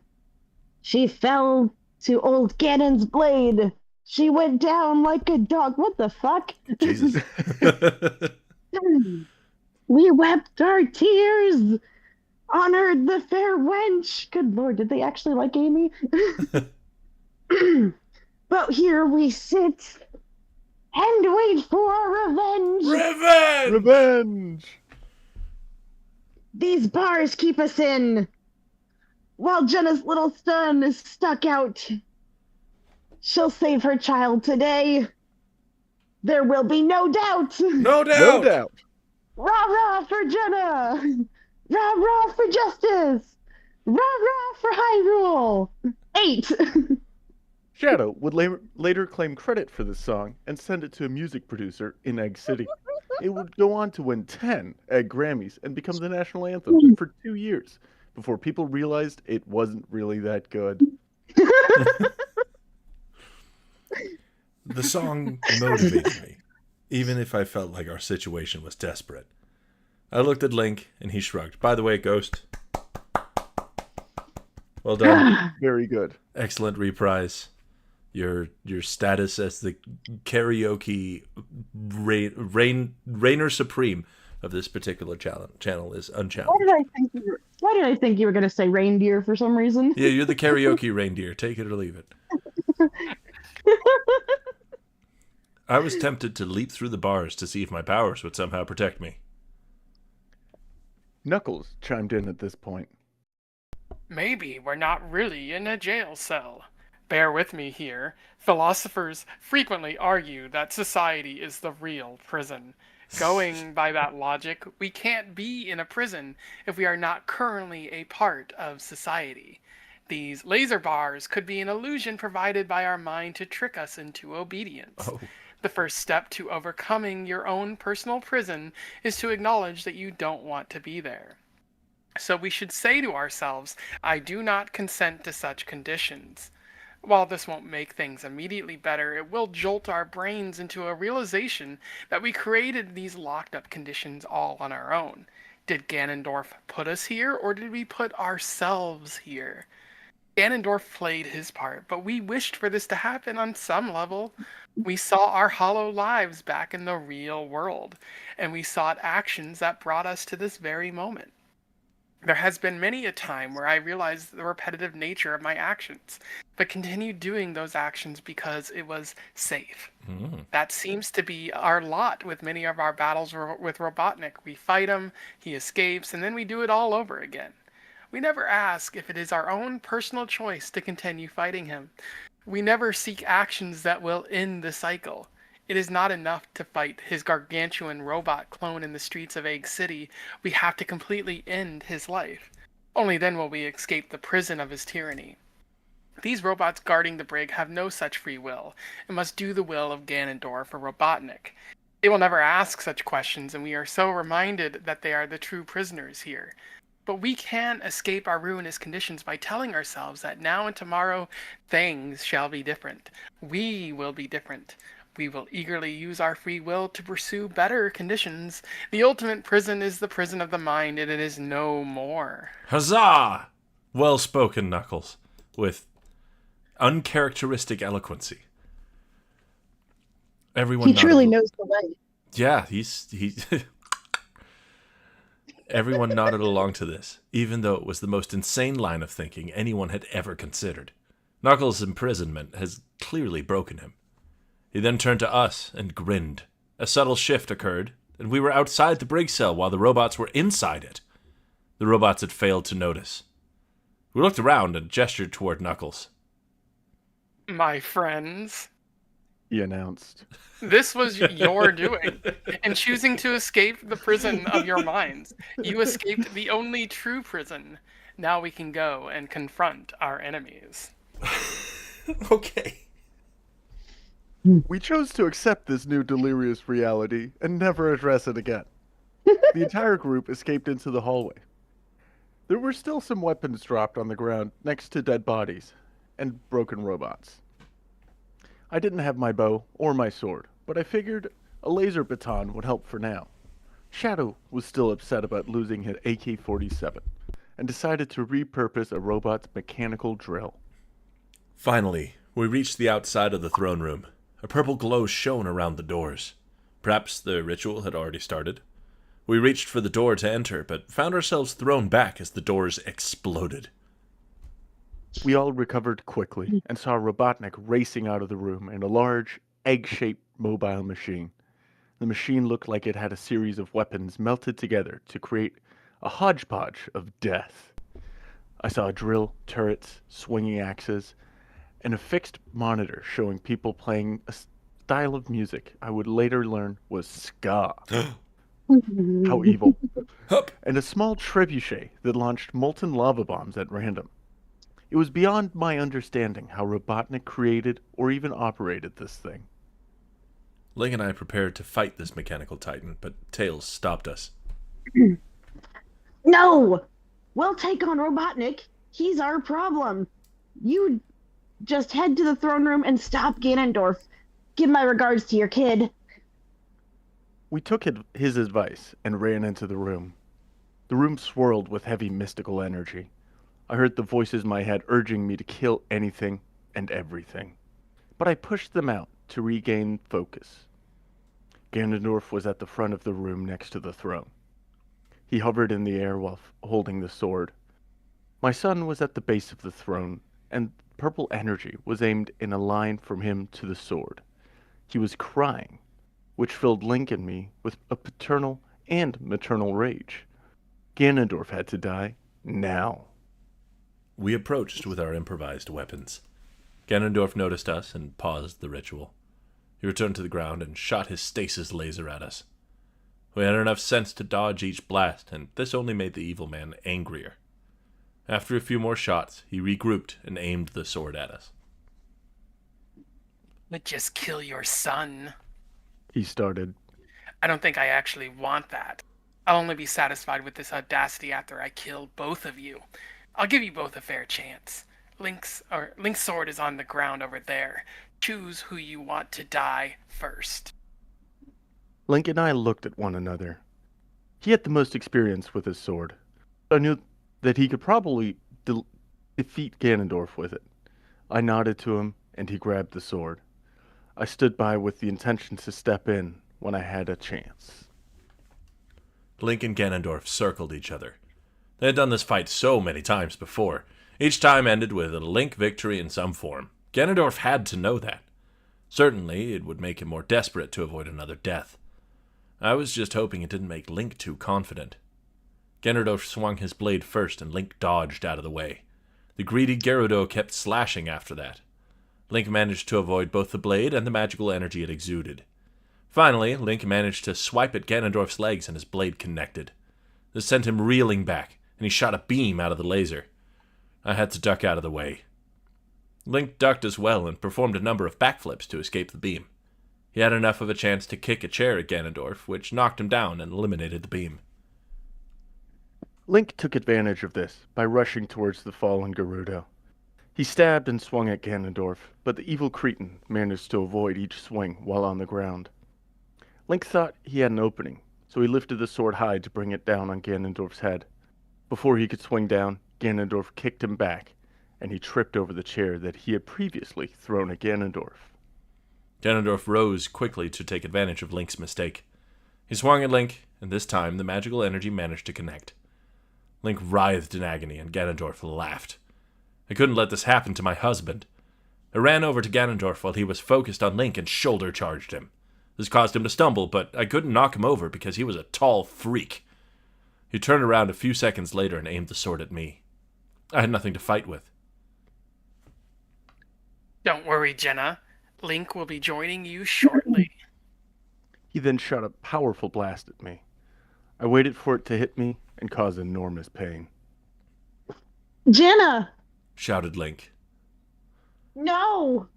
She fell to Old Ganon's blade. She went down like a dog. What the fuck? Jesus. We wept our tears. Honored the fair wench. Good lord, did they actually like Amy? But here we sit and wait for our revenge. Revenge! Revenge! These bars keep us in. While Jenna's little son is stuck out. She'll save her child today. There will be no doubt. No doubt. No doubt. Rah rah for Jenna. Rah rah for justice. Rah rah for Hyrule. 8. Shadow would later claim credit for this song and send it to a music producer in Egg City. It would go on to win 10 Egg Grammys and become the national anthem for 2 years before people realized it wasn't really that good. The song motivated me, even if I felt like our situation was desperate. I looked at Link, and he shrugged. By the way, Ghost. Well done. Very good. Excellent reprise. Your status as the karaoke reigner supreme of this particular channel is unchallenged. Why did I think you were going to say reindeer for some reason? Yeah, you're the karaoke reindeer. Take it or leave it. I was tempted to leap through the bars to see if my powers would somehow protect me. Knuckles chimed in at this point. Maybe we're not really in a jail cell. Bear with me here. Philosophers frequently argue that society is the real prison. Going by that logic, we can't be in a prison if we are not currently a part of society. These laser bars could be an illusion provided by our mind to trick us into obedience. Oh. The first step to overcoming your own personal prison is to acknowledge that you don't want to be there. So we should say to ourselves, I do not consent to such conditions. While this won't make things immediately better, it will jolt our brains into a realization that we created these locked up conditions all on our own. Did Ganondorf put us here, or did we put ourselves here? Ganondorf played his part, but we wished for this to happen on some level. We saw our hollow lives back in the real world, and we sought actions that brought us to this very moment. There has been many a time where I realized the repetitive nature of my actions, but continued doing those actions because it was safe. That seems to be our lot with many of our battles with Robotnik. We fight him, he escapes, and then we do it all over again. We never ask if it is our own personal choice to continue fighting him. We never seek actions that will end the cycle. It is not enough to fight his gargantuan robot clone in the streets of Egg City. We have to completely end his life. Only then will we escape the prison of his tyranny. These robots guarding the brig have no such free will, and must do the will of Ganondorf or Robotnik. They will never ask such questions, and we are so reminded that they are the true prisoners here. But we can escape our ruinous conditions by telling ourselves that now and tomorrow things shall be different. We will be different. We will eagerly use our free will to pursue better conditions. The ultimate prison is the prison of the mind, and it is no more. Huzzah! Well spoken, Knuckles, with uncharacteristic eloquency. Everyone He truly nodded. knows the way. Yeah, he Everyone nodded along to this, even though it was the most insane line of thinking anyone had ever considered. Knuckles' imprisonment has clearly broken him. He then turned to us and grinned. A subtle shift occurred, and we were outside the brig cell while the robots were inside it. The robots had failed to notice. We looked around and gestured toward Knuckles. My friends, He announced. this was your doing. In choosing to escape the prison of your minds, you escaped the only true prison. Now we can go and confront our enemies. Okay. We chose to accept this new delirious reality and never address it again. The entire group escaped into the hallway. There were still some weapons dropped on the ground next to dead bodies and broken robots. I didn't have my bow or my sword, but I figured a laser baton would help for now. Shadow was still upset about losing his AK-47 and decided to repurpose a robot's mechanical drill. Finally, we reached the outside of the throne room. A purple glow shone around the doors. Perhaps the ritual had already started. We reached for the door to enter, but found ourselves thrown back as the doors exploded. We all recovered quickly and saw Robotnik racing out of the room in a large, egg-shaped mobile machine. The machine looked like it had a series of weapons melted together to create a hodgepodge of death. I saw a drill, turrets, swinging axes, and a fixed monitor showing people playing a style of music I would later learn was ska. How evil. Hup. And a small trebuchet that launched molten lava bombs at random. It was beyond my understanding how Robotnik created or even operated this thing. Link and I prepared to fight this mechanical titan, but Tails stopped us. No! We'll take on Robotnik. He's our problem. You just head to the throne room and stop Ganondorf. Give my regards to your kid. We took his advice and ran into the room. The room swirled with heavy mystical energy. I heard the voices in my head urging me to kill anything and everything. But I pushed them out to regain focus. Ganondorf was at the front of the room next to the throne. He hovered in the air while holding the sword. My son was at the base of the throne, and purple energy was aimed in a line from him to the sword. He was crying, which filled Link and me with a paternal and maternal rage. Ganondorf had to die now. We approached with our improvised weapons. Ganondorf noticed us and paused the ritual. He returned to the ground and shot his stasis laser at us. We had enough sense to dodge each blast, and this only made the evil man angrier. After a few more shots, he regrouped and aimed the sword at us. But just kill your son. He started. I don't think I actually want that. I'll only be satisfied with this audacity after I kill both of you. I'll give you both a fair chance. Link's sword is on the ground over there. Choose who you want to die first. Link and I looked at one another. He had the most experience with his sword. I knew that he could probably defeat Ganondorf with it. I nodded to him, and he grabbed the sword. I stood by with the intention to step in when I had a chance. Link and Ganondorf circled each other. They had done this fight so many times before. Each time ended with a Link victory in some form. Ganondorf had to know that. Certainly, it would make him more desperate to avoid another death. I was just hoping it didn't make Link too confident. Ganondorf swung his blade first, and Link dodged out of the way. The greedy Gerudo kept slashing after that. Link managed to avoid both the blade and the magical energy it exuded. Finally, Link managed to swipe at Ganondorf's legs, and his blade connected. This sent him reeling back, and he shot a beam out of the laser. I had to duck out of the way. Link ducked as well and performed a number of backflips to escape the beam. He had enough of a chance to kick a chair at Ganondorf, which knocked him down and eliminated the beam. Link took advantage of this by rushing towards the fallen Gerudo. He stabbed and swung at Ganondorf, but the evil cretin managed to avoid each swing while on the ground. Link thought he had an opening, so he lifted the sword high to bring it down on Ganondorf's head. Before he could swing down, Ganondorf kicked him back, and he tripped over the chair that he had previously thrown at Ganondorf. Ganondorf rose quickly to take advantage of Link's mistake. He swung at Link, and this time the magical energy managed to connect. Link writhed in agony, and Ganondorf laughed. I couldn't let this happen to my husband. I ran over to Ganondorf while he was focused on Link and shoulder-charged him. This caused him to stumble, but I couldn't knock him over because he was a tall freak. He turned around a few seconds later and aimed the sword at me. I had nothing to fight with. Don't worry, Jenna. Link will be joining you shortly. He then shot a powerful blast at me. I waited for it to hit me and cause enormous pain. Jenna! Shouted Link. No!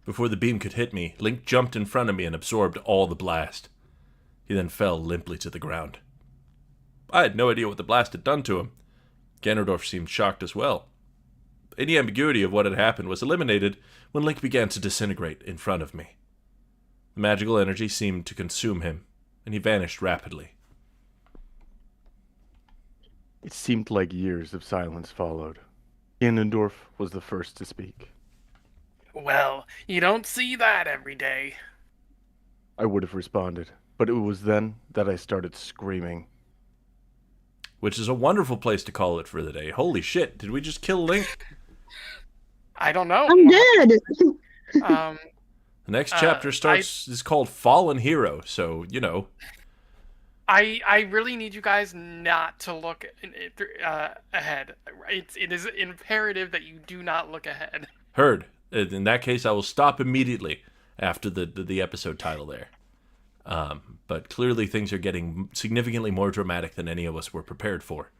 Before the beam could hit me, Link jumped in front of me and absorbed all the blast. He then fell limply to the ground. I had no idea what the blast had done to him. Ganondorf seemed shocked as well. Any ambiguity of what had happened was eliminated when Link began to disintegrate in front of me. The magical energy seemed to consume him, and he vanished rapidly. It seemed like years of silence followed. Ganondorf was the first to speak. Well, you don't see that every day. I would have responded, but it was then that I started screaming. Which is a wonderful place to call it for the day. Holy shit, did we just kill Link? I don't know. I'm dead! The next chapter is called Fallen Hero, so, you know. I really need you guys not to look ahead. It is imperative that you do not look ahead. Heard. In that case, I will stop immediately after the episode title there. But clearly things are getting significantly more dramatic than any of us were prepared for.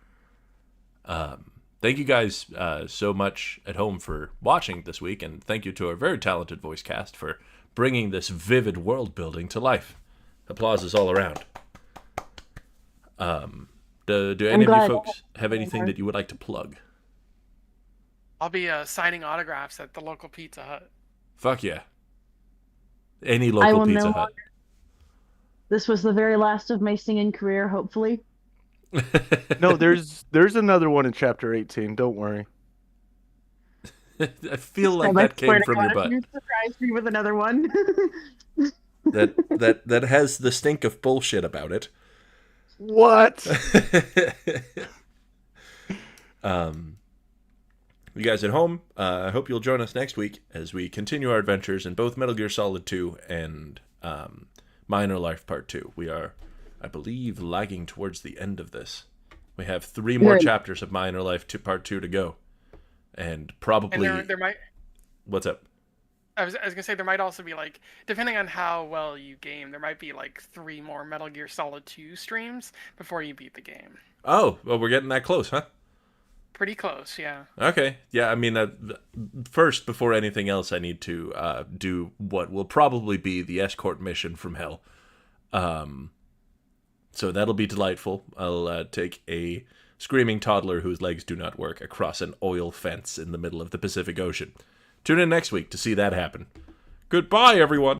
Thank you guys so much at home for watching this week, and thank you to our very talented voice cast for bringing this vivid world building to life. Applauses all around. Do any of you folks have anything that you would like to plug? I'll be signing autographs at the local Pizza Hut. Fuck yeah. Any local Pizza Hut. This was the very last of my singing career, hopefully. No, there's another one in chapter 18. Don't worry. I feel like that came from your butt. You surprised me with another one. that has the stink of bullshit about it. What? You guys at home, I hope you'll join us next week as we continue our adventures in both Metal Gear Solid 2 and Minor Life Part 2. We are, I believe, lagging towards the end of this. We have 3 more chapters of Minor Life Part 2 to go. And probably... And there might... What's up? I was gonna say there might also be like, depending on how well you game, there might be like 3 more Metal Gear Solid 2 streams before you beat the game. Oh, well, we're getting that close, huh? Pretty close, yeah. Okay, yeah. I mean, first, before anything else, I need to do what will probably be the escort mission from hell. So that'll be delightful. I'll take a screaming toddler whose legs do not work across an oil fence in the middle of the Pacific Ocean. Tune in next week to see that happen. Goodbye, everyone!